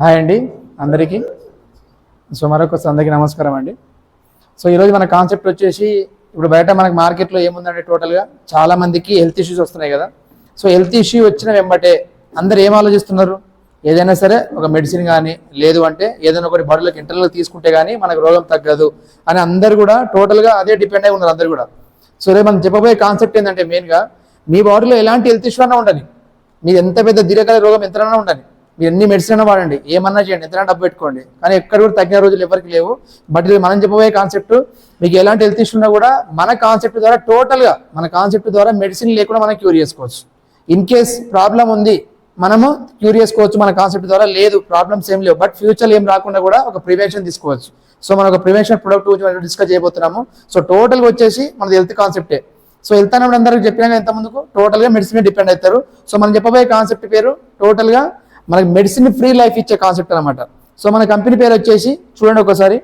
Hi అండి అందరికీ. So మరొకసారి అందరికీ నమస్కారం అండి. సో ఈరోజు మన కాన్సెప్ట్ వచ్చేసి, ఇప్పుడు బయట మనకు మార్కెట్లో ఏముందంటే టోటల్గా చాలామందికి హెల్త్ ఇష్యూస్ వస్తున్నాయి కదా. సో హెల్త్ ఇష్యూ వచ్చిన వెంబటే అందరు ఏం ఆలోచిస్తున్నారు, ఏదైనా సరే ఒక మెడిసిన్ కానీ లేదు అంటే ఏదైనా ఒకటి బాడీలోకి ఇంటర్నల్ తీసుకుంటే కానీ మనకు రోగం తగ్గదు అని అందరు కూడా టోటల్గా అదే డిపెండ్ అయి ఉన్నారు అందరు కూడా. సో రేపు మనం చెప్పబోయే కాన్సెప్ట్ ఏంటంటే, మెయిన్గా మీ బాడీలో ఎలాంటి హెల్త్ ఇష్యూ అన్నా ఉండని, మీరు ఎంత పెద్ద దీర్ఘకాల రోగం ఎంతైనా ఉండని, మీరు ఎన్ని మెడిసిన్ అయినా వాడండి, ఏమన్నా చేయండి, ఎంతైనా డబ్బు పెట్టుకోండి, కానీ ఎక్కడ కూడా తగ్గిన రోజులు ఎవరికి లేవు. బట్ ఇది మనం చెప్పబోయే కాన్సెప్ట్, మీకు ఎలాంటి హెల్త్ ఇష్యూ ఉన్నా కూడా మన కాన్సెప్ట్ ద్వారా టోటల్గా మన కాన్సెప్ట్ ద్వారా మెడిసిన్ లేకుండా మనం క్యూర్ చేసుకోవచ్చు. ఇన్ కేస్ ప్రాబ్లం ఉంది మనము క్యూర్ చేసుకోవచ్చు మన కాన్సెప్ట్ ద్వారా. లేదు ప్రాబ్లమ్స్ ఏం లేవు బట్ ఫ్యూచర్లో ఏం రాకుండా కూడా ఒక ప్రివెన్షన్ తీసుకోవచ్చు. సో మనం ఒక ప్రివెన్షన్ ప్రొడక్ట్ గురించి డిస్కస్ చేయబోతున్నాము. సో టోటల్గా వచ్చేసి మనది హెల్త్ కాన్సెప్టే. సో హెల్త్ అన్నప్పుడు అందరికి చెప్పినా ఎంత ముందుకు టోటల్గా మెడిసిన్ డిపెండ్ అవుతారు. సో మనం చెప్పబోయే కాన్సెప్ట్ పేరు టోటల్గా మనకి మెడిసిన్ ఫ్రీ లైఫ్ ఇచ్చే కాన్సెప్ట్ అనమాట. సో మన కంపెనీ పేరు వచ్చేసి చూడండి ఒకసారి,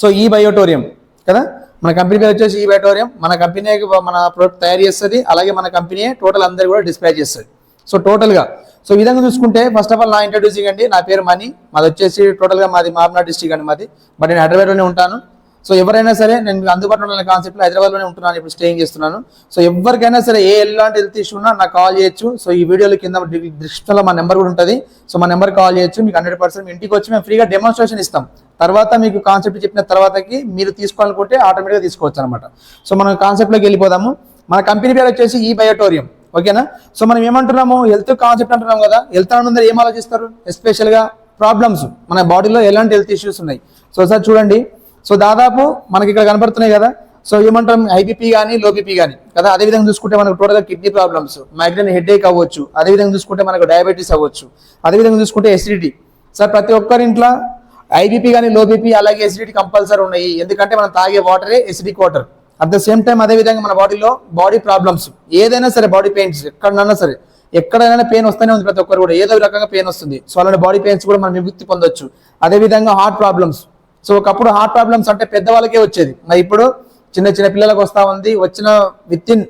సో ఈ బయోటోరియం కదా, మన కంపెనీ పేరు వచ్చేసి ఈ బయోటోరియం. మన కంపెనీ మన ప్రొడక్ట్ తయారు చేస్తుంది, అలాగే మన కంపెనీ టోటల్ అందరు కూడా డిస్ప్లే చేస్తుంది. సో టోటల్గా సో ఈ విధంగా చూసుకుంటే ఫస్ట్ ఆఫ్ ఆల్ నా ఇంట్రడ్యూసింగ్ అండి, నా పేరు మనీ, మాది వచ్చేసి టోటల్గా మాది మామనాడ్ డిస్ట్రిక్ట్ అండి మాది, బట్ నేను హైదరాబాద్లోనే ఉంటాను. సో ఎవరైనా సరే నేను అందుబాటులో ఉన్న కాన్సెప్ట్లో హైదరాబాద్లోనే ఉంటున్నాను, ఇప్పుడు స్టేయింగ్ చేస్తున్నాను. సో ఎవరికైనా సరే ఎలాంటి హెల్త్ ఇష్యూ ఉన్నా నాకు కాల్ చేయొచ్చు. సో ఈ వీడియోలో కింద డిస్క్రిప్షన్లో మా నెంబర్ కూడా ఉంటుంది. సో మా నెంబర్ కాల్ చేయొచ్చు, మీకు 100% ఇంటికి వచ్చి మేము ఫ్రీగా డెమాన్స్ట్రేషన్ ఇస్తాం. తర్వాత మీకు కాన్సెప్ట్ చెప్పిన తర్వాతకి మీరు తీసుకోవాలనుకుంటే ఆటోమేటిక్గా తీసుకోవచ్చు అనమాట. సో మనం కాన్సెప్ట్లోకి వెళ్ళిపోదాము. మన కంపెనీ పేరు వచ్చేసి ఈ బయోటోరియం, ఓకేనా. సో మనం ఏమంటున్నాము, హెల్త్ కాన్సెప్ట్ అంటున్నాం కదా. హెల్త్ అందరూ ఏం ఆలోచిస్తారు, ఎస్పెషల్గా ప్రాబ్లమ్స్, మన బాడీలో ఎలాంటి హెల్త్ ఇష్యూస్ ఉన్నాయి. సో సార్ చూడండి, సో దాదాపు మనకి ఇక్కడ కనబడుతున్నాయి కదా. సో ఏమంటాం, హైబీపీ కానీ లో బీపీ కానీ కదా. అదేవిధంగా చూసుకుంటే మనకు టోటల్గా కిడ్నీ ప్రాబ్లమ్స్, మైగ్రేన్ హెడేక్ అవ్వచ్చు, అదేవిధంగా చూసుకుంటే మనకు డయాబెటీస్ అవ్వచ్చు, అదేవిధంగా చూసుకుంటే ఎసిడిటీ. సార్ ప్రతి ఒక్కరి ఇంట్లో ఐబీపీ కానీ లో బీపీ అలాగే ఎసిడిటీ కంపల్సరీ ఉన్నాయి, ఎందుకంటే మనం తాగే వాటరే acidic water. At the same time అదేవిధంగా మన బాడీలో బాడీ ప్రాబ్లమ్స్ ఏదైనా సరే, బాడీ పెయిన్స్ ఎక్కడైనా సరే, ఎక్కడైనా పెయిన్ వస్తూనే ఉంది ప్రతి ఒక్కరు కూడా, ఏదో రకంగా పెయిన్ వస్తుంది. సో అలాంటి బాడీ పెయిన్స్ కూడా మనం విముక్తి పొందొచ్చు. అదేవిధంగా హార్ట్ ప్రాబ్లమ్స్. సో ఒకప్పుడు హార్ట్ ప్రాబ్లమ్స్ అంటే పెద్దవాళ్ళకే వచ్చేది, మరి ఇప్పుడు చిన్న చిన్న పిల్లలకు వస్తూ ఉంది. వచ్చిన విత్ ఇన్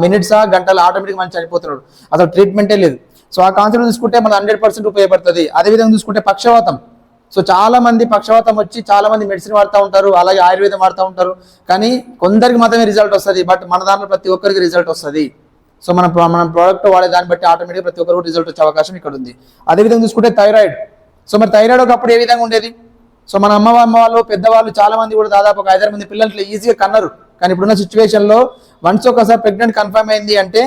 మినిట్స్ గంటలు ఆటోమేటిక్గా మనం చనిపోతున్నాడు, అసలు ట్రీట్మెంటే లేదు. సో ఆ కాన్సెప్ట్ చూసుకుంటే మన 100% ఉపయోగపడుతుంది. అదేవిధంగా చూసుకుంటే పక్షవాతం. సో చాలా మంది పక్షవాతం వచ్చి చాలా మంది మెడిసిన్ వాడుతూ ఉంటారు, అలాగే ఆయుర్వేదం వాడుతూ ఉంటారు, కానీ కొందరికి మాత్రమే రిజల్ట్ వస్తుంది. బట్ మన దాంట్లో ప్రతి ఒక్కరికి రిజల్ట్ వస్తుంది. సో మన ప్రోడక్ట్ వాడే దాన్ని బట్టి ఆటోమేటిక్గా ప్రతి ఒక్కరికి రిజల్ట్ వచ్చే అవకాశం ఇక్కడ ఉంది. అదేవిధంగా చూసుకుంటే థైరాయిడ్. సో మరి థైరాయిడ్ ఒకప్పుడు ఏ విధంగా ఉండేది, సో మన అమ్మ వాళ్ళు పెద్దవాళ్ళు చాలా మంది కూడా దాదాపు ఒక 5-6 మంది పిల్లలు ఈజీగా కన్నారు. కానీ ఇప్పుడున్న సిచ్యువేషన్లో వన్స్ ఒకసారి ప్రెగ్నెంట్ కన్ఫర్మ్ అయింది అంటే,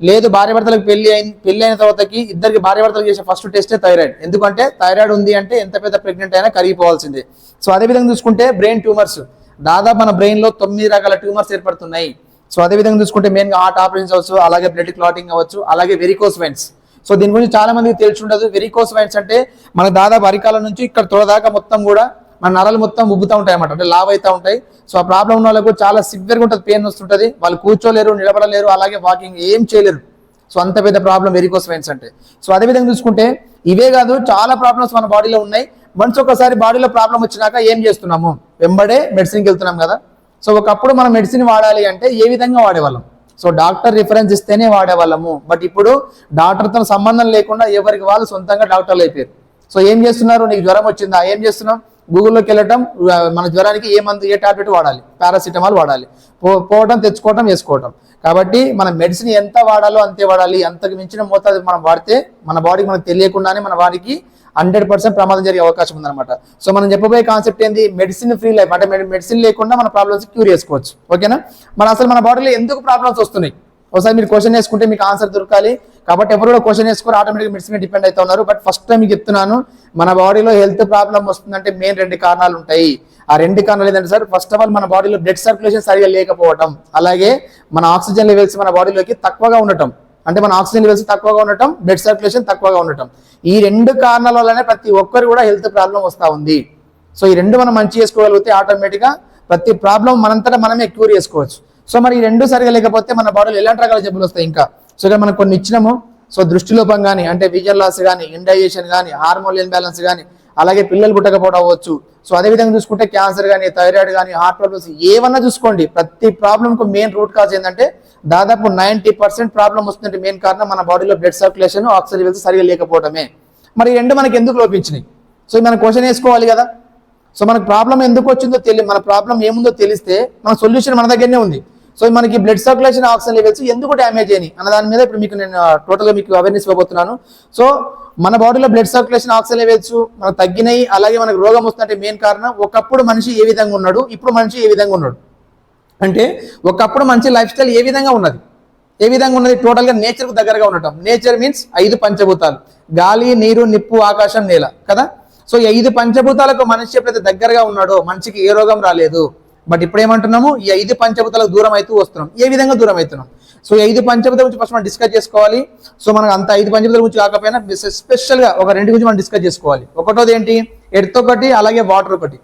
లేదు భార్యాభర్తలకు పెళ్లి అయిన తర్వాతకి ఇద్దరికి భార్యాభర్తలకు చేసే ఫస్ట్ టెస్టే థైరాయిడ్. ఎందుకంటే థైరాయిడ్ ఉంది అంటే ఎంత పెద్ద ప్రెగ్నెంట్ అయినా కరిగిపోవాల్సిందే. సో అదేవిధంగా చూసుకుంటే బ్రెయిన్ ట్యూమర్స్, దాదాపు మన బ్రెయిన్లో 9 రకాల ట్యూమర్స్ ఏర్పడుతున్నాయి. సో అదేవిధంగా చూసుకుంటే మెయిన్గా హార్ట్ ఆపరేషన్స్ అవ్వచ్చు, అలాగే బ్లడ్ క్లాటింగ్ అవ్వచ్చు, అలాగే వెరికోస్ వెయిన్స్. సో దీని గురించి చాలా మందికి తెలిసి ఉండదు. వెరికోస్ వెయిన్స్ అంటే మన దాదాపు అరికాల నుంచి ఇక్కడ తొడదాకా మొత్తం కూడా మన నరాలు మొత్తం ఉబ్బుతూ ఉంటాయి అన్నమాట, అంటే లావ్ అవుతూ ఉంటాయి. సో ఆ ప్రాబ్లం ఉన్న వాళ్ళకు చాలా సివియర్గా ఉంటుంది, పెయిన్ వస్తుంటుంది, వాళ్ళు కూర్చోలేరు, నిలబడలేరు, అలాగే వాకింగ్ ఏం చేయలేరు. సో అంత పెద్ద ప్రాబ్లం వెరికోస్ వెయిన్స్ అంటే. సో అదేవిధంగా చూసుకుంటే ఇవే కాదు, చాలా ప్రాబ్లమ్స్ మన బాడీలో ఉన్నాయి. వన్స్ ఒకసారి బాడీలో ప్రాబ్లం వచ్చినాక ఏం చేస్తున్నాము, వెంబడే మెడిసిన్కి వెళ్తున్నాం కదా. సో ఒకప్పుడు మనం మెడిసిన్ వాడాలి అంటే ఏ విధంగా వాడేవాళ్ళం, సో డాక్టర్ రిఫరెన్స్ ఇస్తేనే వాడేవాళ్ళము. బట్ ఇప్పుడు డాక్టర్తో సంబంధం లేకుండా ఎవరికి వాళ్ళు సొంతంగా డాక్టర్లు అయిపోయారు. సో ఏం చేస్తున్నారు, నీకు జ్వరం వచ్చిందా, ఏం చేస్తున్నాం, గూగుల్లోకి వెళ్ళటం, మన జ్వరానికి ఏ మందు ఏ టాబ్లెట్ వాడాలి, పారాసిటమాల్ వాడాలి, పోవటం తెచ్చుకోవటం వేసుకోవటం. కాబట్టి మన మెడిసిన్ ఎంత వాడాలో అంతే వాడాలి. అంతకు మించిన మోతాదు మనం వాడితే మన బాడీకి మనకు తెలియకుండానే మన బాడీకి 100% ప్రమాదం జరిగే అవకాశం ఉందన్నమాట. సో మనం చెప్పబోయే కాన్సెప్ట్ ఏంది, మెడిసిన్ ఫ్రీ లైఫ్. అంటే మెడిసిన్ లేకుండా మన ప్రాబ్లమ్స్ క్యూర్ చేసుకోవచ్చు, ఓకేనా. అసలు మన బాడీలో ఎందుకు ప్రాబ్లమ్స్ వస్తున్నాయి ఒకసారి మీరు క్వశ్చన్ వేసుకుంటే మీకు ఆన్సర్ దొరకాలి. కాబట్టి ఎవరు కూడా క్వశ్చన్ వేసుకొని ఆటోమేటిక్గా మెడిసిన్ డిపెండ్ అవుతా ఉన్నారు. బట్ ఫస్ట్ టైం మీకు చెప్తున్నాను, మన బాడీలో హెల్త్ ప్రాబ్లం వస్తుందంటే మెయిన్ 2 కారణాలు ఉంటాయి. ఆ 2 కారణాలు ఏంటంటే సార్, ఫస్ట్ ఆఫ్ ఆల్ మన బాడీలో బ్లడ్ సర్క్యులేషన్ సరిగా లేకపోవడం, అలాగే మన ఆక్సిజన్ లెవెల్స్ మన బాడీలోకి తక్కువగా ఉండటం. అంటే మన ఆక్సిజన్ లెవెల్స్ తక్కువగా ఉండటం, బ్లడ్ సర్క్యులేషన్ తక్కువగా ఉండటం. ఈ 2 కారణాల వల్లనే ప్రతి ఒక్కరు కూడా హెల్త్ ప్రాబ్లం వస్తూ ఉంది. సో ఈ 2 మనం మంచి చేసుకోగలిగితే ఆటోమేటిక్గా ప్రతి ప్రాబ్లం మనంతటా మనమే క్యూర్ చేసుకోవచ్చు. సో మరి ఈ 2 సరిగా లేకపోతే మన బాడీలో ఎలాంటి రకాల జబ్బులు వస్తాయి ఇంకా. సో ఇక్కడ మనం కొన్ని ఇచ్చినాము. సో దృష్టిలోపం కానీ, అంటే విజన్ లాస్ కానీ, ఇండైజేషన్ కానీ, హార్మోన్ ఇంబ్యాలెన్స్ కానీ, అలాగే పిల్లలు పుట్టకపోవడం అవ్వచ్చు. సో అదేవిధంగా చూసుకుంటే క్యాన్సర్ కానీ, థైరాయిడ్ కానీ, హార్ట్ ప్రాబ్లమ్స్ ఏమన్నా చూసుకోండి, ప్రతి ప్రాబ్లంకు మెయిన్ రూట్ కాజ్ ఏంటంటే దాదాపు 90% ప్రాబ్లం వస్తుందంటే మెయిన్ కారణం మన బాడీలో బ్లడ్ సర్క్యులేషన్, ఆక్సిజన్ లెవెల్స్ సరిగా లేకపోవడమే. మరి ఈ రెండు మనకి ఎందుకు లోపించినాయి? సో మనం క్వశ్చన్ వేసుకోవాలి కదా. సో మనకు ప్రాబ్లం ఎందుకు వచ్చిందో మన ప్రాబ్లం ఏముందో తెలిస్తే మన సొల్యూషన్ మన దగ్గరనే ఉంది. సో మనకి బ్లడ్ సర్క్యులేషన్, ఆక్సిజన్ లెవెల్స్ ఎందుకు డ్యామేజ్ అయినాయి అన్న దాని మీద ఇప్పుడు మీకు నేను టోటల్గా మీకు అవేర్నెస్ ఇవ్వబోతున్నాను. సో మన బాడీలో బ్లడ్ సర్క్యులేషన్, ఆక్సిజన్ లెవెల్స్ మనకు తగ్గినాయి, అలాగే మనకు రోగం వస్తుందంటే మెయిన్ కారణం ఒకప్పుడు మనిషి ఏ విధంగా ఉన్నాడు, ఇప్పుడు మనిషి ఏ విధంగా ఉన్నాడు. అంటే ఒకప్పుడు మంచి లైఫ్ స్టైల్ ఏ విధంగా ఉన్నది, టోటల్గా నేచర్కు దగ్గరగా ఉండటం. నేచర్ మీన్స్ 5 పంచభూతాలు: గాలి, నీరు, నిప్పు, ఆకాశం, నేల కదా. సో ఈ 5 పంచభూతాలకు మనిషి ఎప్పుడైతే దగ్గరగా ఉన్నాడో మనిషికి ఏ రోగం రాలేదు. బట్ ఇప్పుడు ఏమంటున్నాము, ఈ 5 పంచభూతాలకు దూరం అవుతూ వస్తున్నాం. ఏ విధంగా దూరం అవుతున్నాం? సో ఈ 5 పంచభూతాల గురించి ఫస్ట్ మనం డిస్కస్ చేసుకోవాలి. సో మనకు అంత 5 పంచభూతాల గురించి కాకపోయినా స్పెషల్గా ఒక 2 గురించి మనం డిస్కస్ చేసుకోవాలి. ఒకటోది ఏంటి, ఎర్త్ ఒకటి, అలాగే వాటర్ ఒకటి.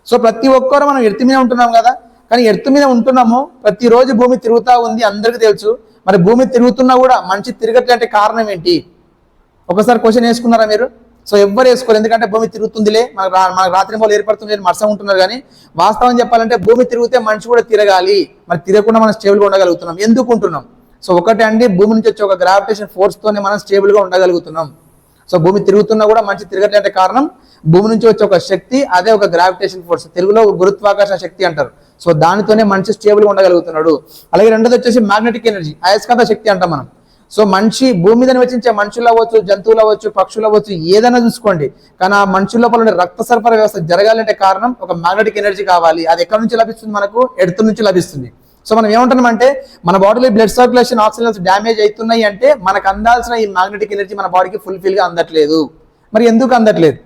సో ప్రతి ఒక్కరు మనం ఎర్త్ మీద ఉంటున్నాం కదా, కానీ ఎర్త్ మీద ఉంటున్నాము, ప్రతిరోజు భూమి తిరుగుతూ ఉంది, అందరికీ తెలుసు. మరి భూమి తిరుగుతున్నా కూడా మనిషి తిరగట్లంటే కారణం ఏంటి? ఒకసారి క్వశ్చన్ వేసుకున్నారా మీరు? సో ఎవ్వరు వేసుకోరు, ఎందుకంటే భూమి తిరుగుతుందిలే, మనకు రాత్రి మూలు ఏర్పడుతుంది మరసం ఉంటున్నారు. కానీ వాస్తవం చెప్పాలంటే భూమి తిరిగితే మనిషి కూడా తిరగాలి. మరి తిరగకుండా మనం స్టేబుల్గా ఉండగలుగుతున్నాం. ఎందుకు ఉంటున్నాం? సో ఒకటి అండి, భూమి నుంచి వచ్చే ఒక గ్రావిటేషన్ ఫోర్స్తోనే మనం స్టేబుల్గా ఉండగలుగుతున్నాం. సో భూమి తిరుగుతున్నా కూడా మనిషి తిరగట్లంటే కారణం భూమి నుంచి వచ్చే ఒక శక్తి, అదే ఒక గ్రావిటేషన్ ఫోర్స్, తెలుగులో గురుత్వాకర్షణ శక్తి అంటారు. సో దానితోనే మనిషి స్టేబుల్గా ఉండగలుగుతున్నాడు. అలాగే రెండోది వచ్చేసి మ్యాగ్నెటిక్ ఎనర్జీ, అయస్కాంత శక్తి అంటాం మనం. సో మనిషి భూమి మీద నివసించే మనుషులు అవ్వచ్చు, జంతువులు అవ్వచ్చు, పక్షులు అవ్వచ్చు, ఏదైనా చూసుకోండి, కానీ ఆ మనుషుల లోపల రక్త సరఫరా వ్యవస్థ జరగాలంటే కారణం ఒక మ్యాగ్నెటిక్ ఎనర్జీ కావాలి. అది ఎక్కడి నుంచి లభిస్తుంది? మనకు ఎర్త్ నుంచి లభిస్తుంది. సో మనం ఏమంటున్నామంటే మన బాడీలో బ్లడ్ సర్క్యులేషన్, ఆక్సిజన్ డ్యామేజ్ అవుతున్నాయి అంటే మనకు అందాల్సిన ఈ మ్యాగ్నెటిక్ ఎనర్జీ మన బాడీకి ఫుల్ఫిల్గా అందట్లేదు. మరి ఎందుకు అందట్లేదు?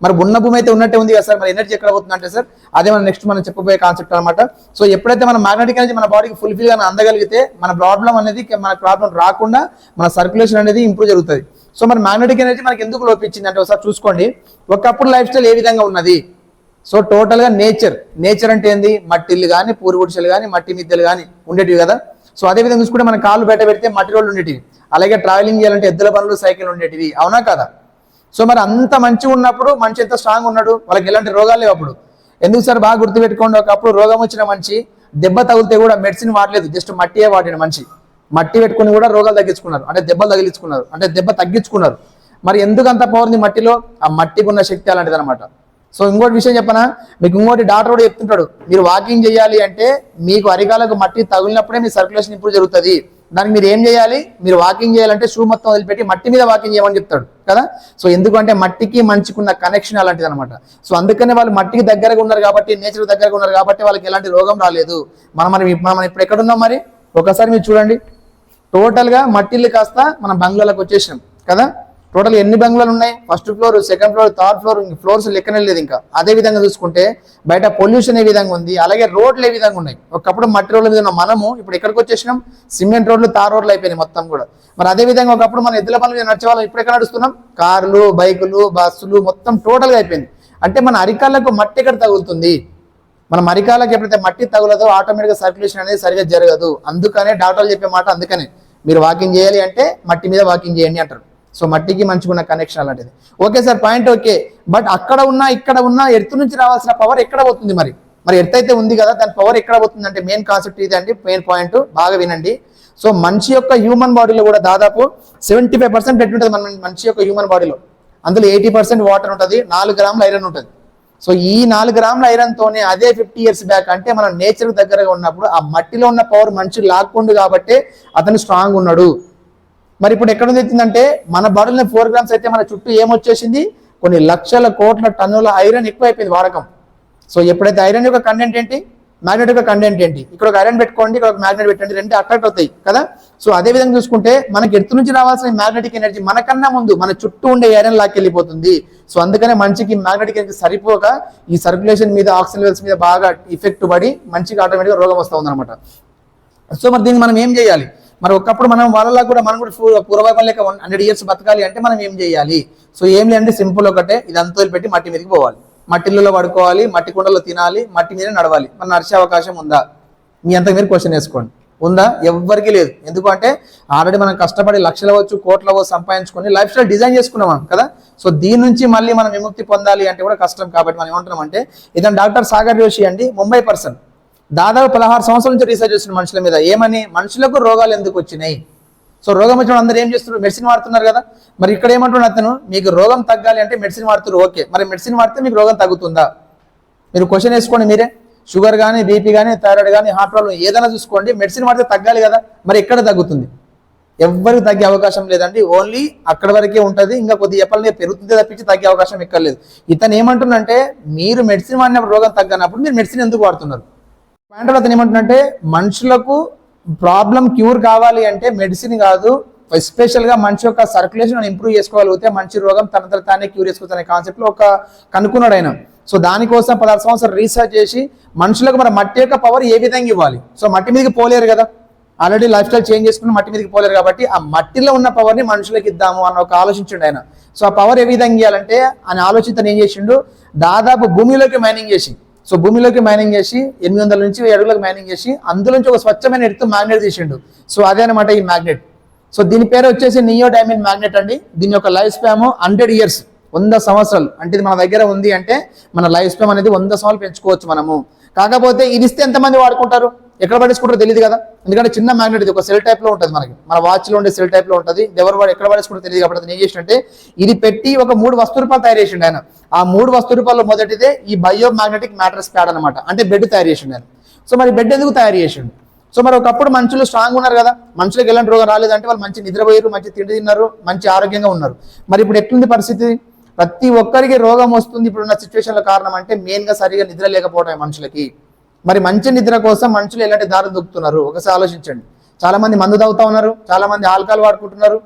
మరి ఉన్న భూమి అయితే ఉన్నట్టే ఉంది కదా సార్, మరి ఎనర్జీ ఎక్కడ పోతుంది అంటే సార్ అదే మనం నెక్స్ట్ మనం చెప్పబోయే కాన్సెప్ట్ అనమాట. సో ఎప్పుడైతే మన మ్యాగ్నెటిక్ ఎనర్జీ మన బాడీకి ఫుల్ఫిల్గా అందగలిగితే మన ప్రాబ్లం రాకుండా మన సర్క్యులేషన్ అనేది ఇంప్రూవ్ జరుగుతుంది. సో మరి మ్యాగ్నెటిక్ ఎనర్జీ మనకి ఎందుకు లోపించింది అంటే ఒకసారి చూసుకోండి. ఒకప్పుడు లైఫ్ స్టైల్ ఏ విధంగా ఉన్నది? సో టోటల్గా నేచర్ అంటే ఏంది? మట్టిల్లు కానీ, పూర్వగుడిసెలు కానీ, మట్టి మిద్దెలు కానీ ఉండేటివి కదా. సో అదే విధంగా చూసుకుంటే మన కాళ్ళు బయట పెడితే మట్టి రోడ్లు ఉండేటివి, అలాగే ట్రావెలింగ్ చేయాలంటే ఎద్దుల బండ్లు, సైకిల్ ఉండేటివి, అవునా కదా. సో మరి అంత మంచిగా ఉన్నప్పుడు మనిషి ఎంత స్ట్రాంగ్ ఉన్నాడు, వాళ్ళకి ఎలాంటి రోగాలు లేవు అప్పుడు. ఎందుకు సార్? బాగా గుర్తుపెట్టుకోండి, ఒకప్పుడు రోగం వచ్చిన మనిషి దెబ్బ తగిలితే కూడా మెడిసిన్ వాడలేదు, జస్ట్ మట్టియే వాడిన మనిషి. మట్టి పెట్టుకుని కూడా రోగాలు తగ్గించుకున్నారు, అంటే దెబ్బలు తగిలించుకున్నారు, అంటే దెబ్బ తగ్గించుకున్నారు. మరి ఎందుకు అంత పవర్ ఉంది మట్టిలో? ఆ మట్టికి ఉన్న శక్తి అలాంటిది అనమాట. సో ఇంకోటి విషయం చెప్పనా మీకు, ఇంకోటి డాక్టర్ కూడా చెప్తుంటాడు, మీరు వాకింగ్ చేయాలి అంటే మీకు అరికాలకు మట్టి తగిలినప్పుడే మీ సర్క్యులేషన్ ఇంప్రూవ్ జరుగుతుంది. దానికి మీరు ఏం చేయాలి? మీరు వాకింగ్ చేయాలంటే షూ మొత్తం వదిలిపెట్టి మట్టి మీద వాకింగ్ చేయమని చెప్తాడు కదా. సో ఎందుకంటే మట్టికి మంచికి ఉన్న కనెక్షన్ అలాంటిది అనమాట. సో అందుకనే వాళ్ళు మట్టికి దగ్గరగా ఉన్నారు కాబట్టి, నేచర్ దగ్గరగా ఉన్నారు కాబట్టి వాళ్ళకి ఎలాంటి రోగం రాలేదు. మనం ఇప్పుడు ఎక్కడున్నాం మరి? ఒకసారి మీరు చూడండి, టోటల్గా మట్టిల్లు కాస్త మనం బంగ్లాలకు వచ్చేసినాం కదా. టోటల్ ఎన్ని బంగ్లాలు ఉన్నాయి? First floor, second floor, third floor, floors లెక్కనే లేదు ఇంకా. అదే విధంగా చూసుకుంటే బయట పొల్యూషన్ ఏ విధంగా ఉంది, అలాగే రోడ్లు ఏ విధంగా ఉన్నాయి. ఒకప్పుడు మట్టి రోడ్ల మీద ఉన్న మనము ఇప్పుడు ఎక్కడికి వచ్చేసినాం? సిమెంట్ రోడ్లు, తార్ రోడ్లు అయిపోయినాయి మొత్తం కూడా. మరి అదే విధంగా ఒకప్పుడు మన ఎద్దుల పనులు మీద నడిచే వాళ్ళం, ఇప్పుడు ఎక్కడ నడుస్తున్నాం? కార్లు, బైకులు, బస్సులు, మొత్తం టోటల్గా అయిపోయింది. అంటే మన అరికాళ్ళకు మట్టి ఎక్కడ తగులుతుంది? మన అరికాళ్ళకి ఎప్పుడైతే మట్టి తగులదో ఆటోమేటిక్గా సర్క్యులేషన్ అనేది సరిగా జరగదు. అందుకనే డాక్టర్లు చెప్పే మాట అందుకనే, మీరు వాకింగ్ చేయాలి అంటే మట్టి మీద వాకింగ్ చేయండి అంటారు. సో మట్టికి మంచిగా ఉన్న కనెక్షన్ అలాంటిది. Okay sir, point okay. But అక్కడ ఉన్న ఇక్కడ ఉన్న ఎర్త్ నుంచి రావాల్సిన పవర్ ఎక్కడ పోతుంది? మరి ఎర్త్ అయితే ఉంది కదా, దాని పవర్ ఎక్కడ పోతుంది అంటే మెయిన్ కాన్సెప్ట్ ఇది అండి, మెయిన్ పాయింట్ బాగా వినండి. సో మనిషి యొక్క హ్యూమన్ బాడీలో కూడా దాదాపు 75% ఎట్లుంటుంది మన మనిషి యొక్క హ్యూమన్ బాడీలో? అందులో 80% వాటర్ ఉంటుంది, 4 గ్రాముల ఐరన్ ఉంటుంది. సో ఈ 4 గ్రాముల ఐరన్ తోనే అదే 50 years బ్యాక్ అంటే మనం నేచర్ దగ్గరగా ఉన్నప్పుడు ఆ మట్టిలో ఉన్న పవర్ మనిషి లాక్కుండు కాబట్టి అతను స్ట్రాంగ్ ఉన్నాడు. మరి ఇప్పుడు ఎక్కడ తెచ్చిందంటే మన బాడీలో 4 grams అయితే మన చుట్టూ ఏమొచ్చేసింది? కొన్ని లక్షల కోట్ల టన్నుల ఐరన్ ఎక్కువైపోయింది వాడకం. సో ఎప్పుడైతే ఐరన్ యొక్క కంటెంట్ ఏంటి, మ్యాగ్నెట్ యొక్క కంటెంట్ ఏంటి, ఇక్కడ ఒక ఐరన్ పెట్టుకోండి, ఇక్కడ ఒక మ్యాగ్నెట్ పెట్టండి, రెండు అట్రాక్ట్ అవుతాయి కదా. సో అదే విధంగా చూసుకుంటే మనకి ఎర్త్ నుంచి రావాల్సిన మ్యాగ్నెటిక్ ఎనర్జీ మనకన్నా ముందు మన చుట్టూ ఉండే ఐరన్ లాక్కెళ్ళిపోతుంది. సో అందుకనే మనిషికి మ్యాగ్నెటిక్ ఎనర్జీ సరిపోక ఈ సర్క్యులేషన్ మీద, ఆక్సిజన్ లెవెల్స్ మీద బాగా ఇఫెక్ట్ పడి మనిషికి ఆటోమేటిక్గా రోగం వస్తూ ఉందన్నమాట. సో మరి దీన్ని మనం ఏం చేయాలి? మరి ఒకప్పుడు మనం వాళ్ళలా కూడా మనం కూడా పూర్వవైపు లేక 100 years బతకాలి అంటే మనం ఏం చేయాలి? సో ఏం లేదంటే సింపుల్ ఒకటే, ఇదంతా పెట్టి మట్టి మీదకి పోవాలి, మట్టిల్లో పడుకోవాలి, మట్టి కుండలో తినాలి, మట్టి మీద నడవాలి. మన నడిచే అవకాశం ఉందా? మీ అంత మీరు క్వశ్చన్ వేసుకోండి, ఉందా? ఎవ్వరికీ లేదు. ఎందుకంటే ఆల్రెడీ మనం కష్టపడి లక్షలవచ్చు, కోట్లవచ్చు సంపాదించుకొని లైఫ్ స్టైల్ డిజైన్ చేసుకున్నాం కదా. సో దీని నుంచి మళ్ళీ మనం విముక్తి పొందాలి అంటే కూడా కష్టం. కాబట్టి మనం ఏమంటున్నాం అంటే, ఇదని డాక్టర్ సాగర్ జోషి అండి, ముంబై పర్సన్, దాదాపు 16 సంవత్సరాల నుంచి రీసెర్చ్ చేసిన మనుషుల మీద. ఏమని? మనుషులకు రోగాలు ఎందుకు వచ్చినాయి, సో రోగం వచ్చిన అందరూ ఏం చేస్తున్నారు, మెడిసిన్ వాడుతున్నారు కదా. మరి ఇక్కడ ఏమంటున్నాడు అతను, మీకు రోగం తగ్గాలి అంటే మెడిసిన్ వాడుతున్నారు, ఓకే, మరి మెడిసిన్ వాడితే మీకు రోగం తగ్గుతుందా? మీరు క్వశ్చన్ వేసుకోండి మీరే. షుగర్ కానీ, బీపీ కానీ, థైరాయిడ్ కానీ, హార్ట్ ప్రాబ్లం ఏదైనా చూసుకోండి, మెడిసిన్ వాడితే తగ్గాలి కదా, మరి ఎక్కడ తగ్గుతుంది? ఎవరికి తగ్గే అవకాశం లేదండి, ఓన్లీ అక్కడ వరకే ఉంటుంది. ఇంకా కొద్దిగా చెప్పాలని పెరుగుతుంది తప్పించి తగ్గే అవకాశం ఎక్కర్లేదు. ఇతను ఏమంటున్నంటే, మీరు మెడిసిన్ వాడినప్పుడు రోగం తగ్గనప్పుడు మీరు మెడిసిన్ ఎందుకు వాడుతున్నారు? పాయింట్ అతను ఏమంటున్నంటే, మనుషులకు ప్రాబ్లం క్యూర్ కావాలి అంటే మెడిసిన్ కాదు, ఎస్పెషల్గా మనిషి యొక్క సర్క్యులేషన్ ఇంప్రూవ్ చేసుకోగలిగితే మంచి రోగం తనంతట తానే క్యూర్ చేసుకోవచ్చు అనే కాన్సెప్ట్లో ఒక కనుక్కున్నాడు ఆయన. సో దానికోసం 16 సంవత్సరాలు రీసెర్చ్ చేసి మనుషులకు మన మట్టి యొక్క పవర్ ఏ విధంగా ఇవ్వాలి. సో మట్టి మీదకి పోలేరు కదా, ఆల్రెడీ లైఫ్ స్టైల్ చేంజ్ చేసుకుని మట్టి మీదకి పోలేరు కాబట్టి ఆ మట్టిలో ఉన్న పవర్ని మనుషులకు ఇద్దాము అన్న ఒక ఆలోచించండి ఆయన. సో ఆ పవర్ ఏ విధంగా ఇవ్వాలంటే ఆయన ఆలోచన ఏం చేసిండు, దాదాపు భూమిలోకి మైనింగ్ చేసి, సో భూమిలోకి మైనింగ్ చేసి 800 నుంచి 1000 అడుగులకు మైనింగ్ చేసి అందులోంచి ఒక స్వచ్ఛమైన ఎర్త్ మ్యాగ్నెట్ తీసిండు. సో అదే అనమాట ఈ మ్యాగ్నెట్. సో దీని పేరు వచ్చేసి నియో డైమండ్ మ్యాగ్నెట్ అండి. దీని యొక్క లైఫ్ స్పామ్ 100 years, 100 సంవత్సరాలు. అంటే ఇది మన దగ్గర ఉంది అంటే మన లైఫ్ స్పామ్ అనేది 100 సంవత్సరాలు పెంచుకోవచ్చు మనము. కాకపోతే ఇది ఇస్తే ఎంతమంది వాడుకుంటారు, ఎక్కడ పడేసుకుంటారో తెలియదు కదా. ఎందుకంటే చిన్న మ్యాగ్నెట్, ఇది ఒక సెల్ టైప్ లో ఉంటుంది, మనకి మన వాచ్లో ఉండే సెల్ టైప్ లో ఉంటుంది. ఎక్కడ పడేసుకుంటారో తెలియదు కాబట్టి అతను ఏం చేసిందంటే ఇది పెట్టి ఒక 3 వస్తు రూపాయలు తయారు చేసిండు ఆయన. ఆ 3 వస్తు రూపాయల్లో మొదటిదే ఈ బయో మ్యాగ్నెటిక్ మ్యాట్రస్ ప్యాడ్ అనమాట, అంటే బెడ్ తయారు చేసిండు ఆయన. సో మరి బెడ్ ఎందుకు తయారు చేసిండు? సో మరి ఒకప్పుడు మనుషులు స్ట్రాంగ్ ఉన్నారు కదా, మనుషులకు ఎలాంటి రోగం రాలేదంటే వాళ్ళు మంచి నిద్రపోయారు, మంచి తిండి తిన్నారు, మంచి ఆరోగ్యంగా ఉన్నారు. మరి ఇప్పుడు ఎట్లుంది పరిస్థితి? ప్రతి ఒక్కరికి రోగం వస్తుంది ఇప్పుడున్న సిచ్యువేషన్లో. కారణం అంటే మెయిన్గా సరిగా నిద్ర లేకపోవడం మనుషులకి. మరి మంచి నిద్ర కోసం మనుషులు ఎలాంటి దారులు దొక్కుతున్నారు ఒకసారి ఆలోచించండి. చాలా మంది మందు తాగుతా ఉన్నారు, చాలా మంది ఆల్కహాల్ వాడుకుంటున్నారు,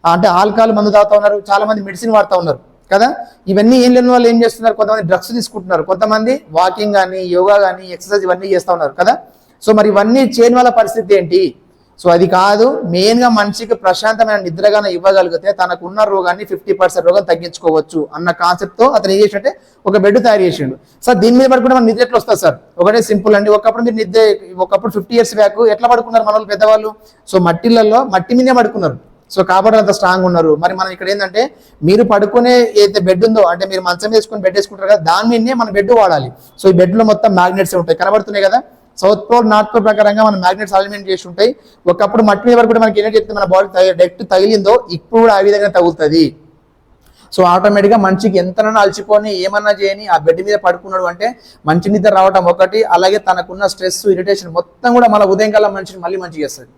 అంటే ఆల్కహాల్ మందు తాగుతా ఉన్నారు, చాలా మంది మెడిసిన్ వాడుతూ ఉన్నారు కదా. ఇవన్నీ ఏం లేని వాళ్ళు ఏం చేస్తున్నారు, కొంతమంది డ్రగ్స్ తీసుకుంటున్నారు, కొంతమంది వాకింగ్ కానీ, యోగా కానీ, ఎక్సర్సైజ్ ఇవన్నీ చేస్తూ ఉన్నారు కదా. సో మరి ఇవన్నీ చేయని వాళ్ళ పరిస్థితి ఏంటి? సో అది కాదు, మెయిన్గా మనిషికి ప్రశాంతమైన నిద్రగానే ఇవ్వగలిగితే తనకున్న రోగాన్ని 50% రోగం తగ్గించుకోవచ్చు అన్న కాన్సెప్ట్తో అతను ఏం చేసినట్టే ఒక బెడ్ తయారు చేసిండు. సార్ దీని మీద పడుకుంటే మన నిద్ర ఎట్లా వస్తుంది సార్? ఒకటే సింపుల్ అండి. ఒకప్పుడు మీరు నిద్ర, ఒకప్పుడు 50 years బ్యాక్ ఎట్లా పడుకున్నారు మన వాళ్ళు పెద్దవాళ్ళు? సో మట్టి మీదే పడుకున్నారు. సో కాబట్టి అంత స్ట్రాంగ్ ఉన్నారు. మరి మనం ఇక్కడ ఏంటంటే మీరు పడుకునే ఏదైతే బెడ్ ఉందో, అంటే మీరు మంచం వేసుకుని బెడ్ వేసుకుంటారు కదా, దాని మీదనే మన బెడ్ వాడాలి. సో ఈ బెడ్లో మొత్తం మ్యాగ్నెట్స్ ఉంటాయి, కనబడుతున్నాయి కదా. సౌత్ పోల్ నార్త్ పోల్ ప్రకారంగా మన మ్యాగ్నెట్స్ అలైన్మెంట్ చేసి ఉంటాయి. ఒకప్పుడు మట్టి మీద వరకు మనకి ఏంటంటే మన బాడీ డైరెక్ట్ తగిలిందో ఇప్పుడు కూడా ఆ విధంగా తగులుతుంది. సో ఆటోమేటిక్గా మనిషికి ఎంతనన్నా అలసిపోని ఏమన్నా చేయని ఆ బెడ్ మీద పడుకున్నాడు అంటే మంచి నిద్ర రావడం ఒకటి, అలాగే తనకున్న స్ట్రెస్, ఇరిటేషన్ మొత్తం కూడా మన ఉదయం కల్లా మనిషిని మళ్ళీ మంచిగా చేస్తుంది.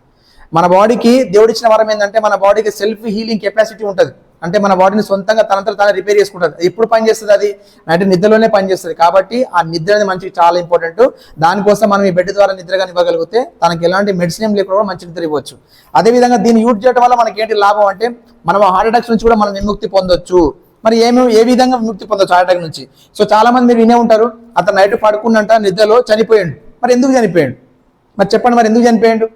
మన బాడీకి దేవుడిచ్చిన వరం ఏంటంటే మన బాడీకి సెల్ఫ్ హీలింగ్ కెపాసిటీ ఉంటుంది. అంటే మన బాడీని సొంతంగా తనంతా తానే రిపేర్ చేసుకుంటుంది. ఎప్పుడు పనిచేస్తుంది అది? అంటే నిద్రలోనే పనిచేస్తుంది. కాబట్టి ఆ నిద్ర అనేది మనిషికి చాలా ఇంపార్టెంట్. దానికోసం మనం ఈ బెడ్ ద్వారా నిద్రగా ఇవ్వగలిగితే తనకి ఎలాంటి మెడిసిన్ లేకుండా మంచి నిద్ర ఇవ్వచ్చు. అదేవిధంగా దీన్ని యూజ్ చేయడం వల్ల మనకి ఏంటి లాభం అంటే మనం హార్ట్ అటాక్స్ నుంచి కూడా మనం విముక్తి పొందొచ్చు. మరి ఏ విధంగా విముక్తి పొందొచ్చు హార్ట్ అటాక్ నుంచి? సో చాలా మంది మీరు వినే ఉంటారు, అతను నైట్ పడుకున్నంట నిద్రలో చనిపోయాడు. మరి ఎందుకు చనిపోయాడు? మరి చెప్పండి, మరి ఎందుకు చనిపోయాడు?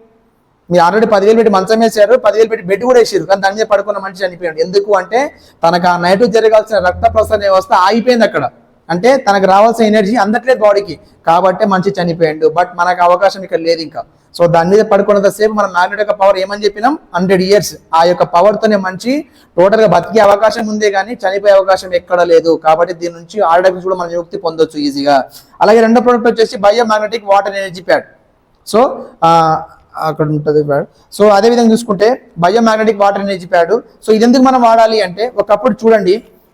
మీరు ఆల్రెడీ 10,000 పెట్టి మంచం వేసారు, 10,000 పెట్టి బెడ్ కూడా వేసారు, కానీ దాని మీద పడుకున్న మనిషి చనిపోయాడు. ఎందుకు అంటే తనకు ఆ నైట్ జరగాల్సిన రక్త ప్రసరణ వ్యవస్థ ఆగిపోయింది అక్కడ. అంటే తనకు రావాల్సిన ఎనర్జీ అందట్లేదు బాడీకి, కాబట్టి మనిషి చనిపోయాడు. బట్ మనకు అవకాశం ఇక్కడ లేదు ఇంకా. సో దాని మీద పడుకున్నంతసేపు మనం మ్యాగ్నెట్ యొక్క పవర్ ఏమని చెప్పినాం, 100 years. ఆ యొక్క పవర్తోనే మనిషి టోటల్గా బతికే అవకాశం ఉందే కానీ చనిపోయే అవకాశం ఎక్కడ లేదు. కాబట్టి దీని నుంచి హార్ట్ అటాక్ కూడా మనం విముక్తి పొందొచ్చు ఈజీగా. అలాగే రెండో ప్రోడక్ట్ వచ్చేసి bio magnetic water energy pad. So అక్కడ ఉంటుంది ప్యాడ్. సో అదేవిధంగా చూసుకుంటే bio magnetic water energy pad. So ఇది ఎందుకు మనం వాడాలి అంటే, ఒకప్పుడు చూడండి,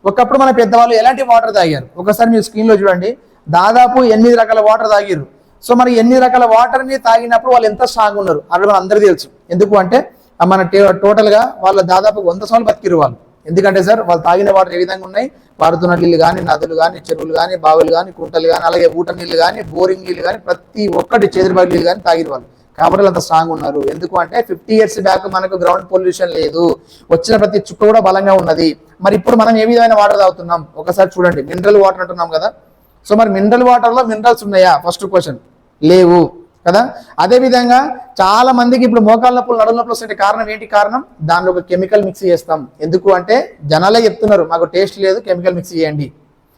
ఒకప్పుడు మన పెద్దవాళ్ళు ఎలాంటి వాటర్ తాగారు ఒకసారి మీరు స్క్రీన్లో చూడండి. దాదాపు 8 రకాల వాటర్ తాగారు. సో మరి 8 రకాల వాటర్ని తాగినప్పుడు వాళ్ళు ఎంత స్ట్రాంగ్ ఉన్నారు అక్కడ మన అందరికీ తెలుసు. ఎందుకు అంటే మన టోటల్గా వాళ్ళ దాదాపు 100 సంవత్సరాలు బతికిరు వాళ్ళు. ఎందుకంటే సార్ వాళ్ళు తాగిన వాటర్ ఏ విధంగా ఉన్నాయి, పారుతున్న నీళ్ళు కానీ, నదులు కానీ, చెరువులు కానీ, బావులు కానీ, కుంటలు కానీ, అలాగే ఊట నీళ్ళు కానీ, బోరింగ్ నీళ్ళు కానీ, ప్రతి ఒక్కటి చేదురుబావి నీళ్ళు కానీ తాగిరు వాళ్ళు. కాబట్టి అంత స్ట్రాంగ్ ఉన్నారు. ఎందుకు అంటే 50 years బ్యాక్ మనకు గ్రౌండ్ పొల్యూషన్ లేదు, వచ్చిన ప్రతి చుక్క కూడా బలంగా ఉన్నది. మరి ఇప్పుడు మనం ఏ విధమైన వాటర్ తాగుతున్నాం ఒకసారి చూడండి. మినరల్ వాటర్ అంటున్నాం కదా. సో మరి మినరల్ వాటర్లో మినరల్స్ ఉన్నాయా? ఫస్ట్ క్వశ్చన్, లేవు కదా. అదేవిధంగా చాలా మందికి ఇప్పుడు మోకాళ్ళ నొప్పులు, నడుము నొప్పులు వస్తే కారణం ఏంటి? కారణం దానిలో ఒక కెమికల్ మిక్స్ చేస్తాం. ఎందుకు అంటే జనాలే చెప్తున్నారు మాకు టేస్ట్ లేదు, కెమికల్ మిక్స్ చేయండి.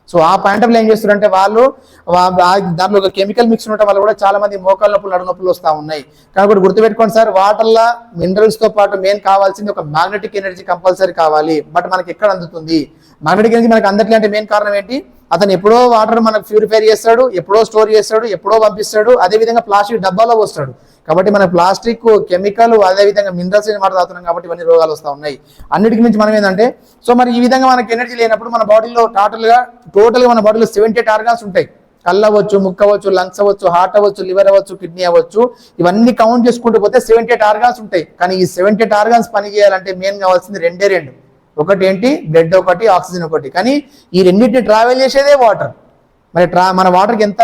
సో ఆ పాయింట్ ఆఫ్ ఏం చేస్తున్నారంటే వాళ్ళు దాంట్లో ఒక కెమికల్ మిక్స్ ఉండటం వల్ల కూడా చాలా మంది మోకాళ్ళ నొప్పులు, నడుము నొప్పులు వస్తూ ఉన్నాయి. కాబట్టి గుర్తుపెట్టుకోండి సార్, వాటర్లో మినరల్స్తో పాటు మెయిన్ కావాల్సింది ఒక మ్యాగ్నెటిక్ ఎనర్జీ కంపల్సరీ కావాలి. బట్ మనకి ఎక్కడ అందుతుంది మ్యాగ్నెటిక్ ఎనర్జీ? మనకి అందట్లే అంటే మెయిన్ కారణం ఏంటి? అతను ఎప్పుడో వాటర్ మనకు ప్యూరిఫై చేస్తాడు, ఎప్పుడో స్టోర్ చేస్తాడు, ఎప్పుడో పంపిస్తాడు. అదేవిధంగా ప్లాస్టిక్ డబ్బాలో వస్తాడు. కాబట్టి మన ప్లాస్టిక్, కెమికల్, అదేవిధంగా మినరల్స్ వాటర్ తాగుతున్నాం కాబట్టి ఇవన్నీ రోగాలు వస్తూ ఉన్నాయి. అన్నిటికి మించి మనం ఏంటంటే సో మరి ఈ విధంగా మనకి ఎనర్జీ లేనప్పుడు మన బాడీలో టోటల్గా మన బాడీలో 78 ఆర్గాన్స్ ఉంటాయి. కళ్ళు అవ్వచ్చు, ముక్క అవ్వచ్చు, లంగ్స్ అవ్వచ్చు, హార్ట్ అవ్వచ్చు, లివర్ అవ్వచ్చు, కిడ్నీ అవ్వచ్చు. ఇవన్నీ కౌంట్ చేసుకుంటూ పోతే 78 ఆర్గాన్స్ ఉంటాయి. కానీ ఈ 78 ఆర్గాన్స్ పని చేయాలంటే మెయిన్ కావాల్సింది రెండు. ఒకటి ఏంటి? బ్లడ్ ఒకటి, ఆక్సిజన్ ఒకటి. కానీ ఈ రెండింటిని ట్రావెల్ చేసేదే వాటర్. మరి మన వాటర్కి ఎంత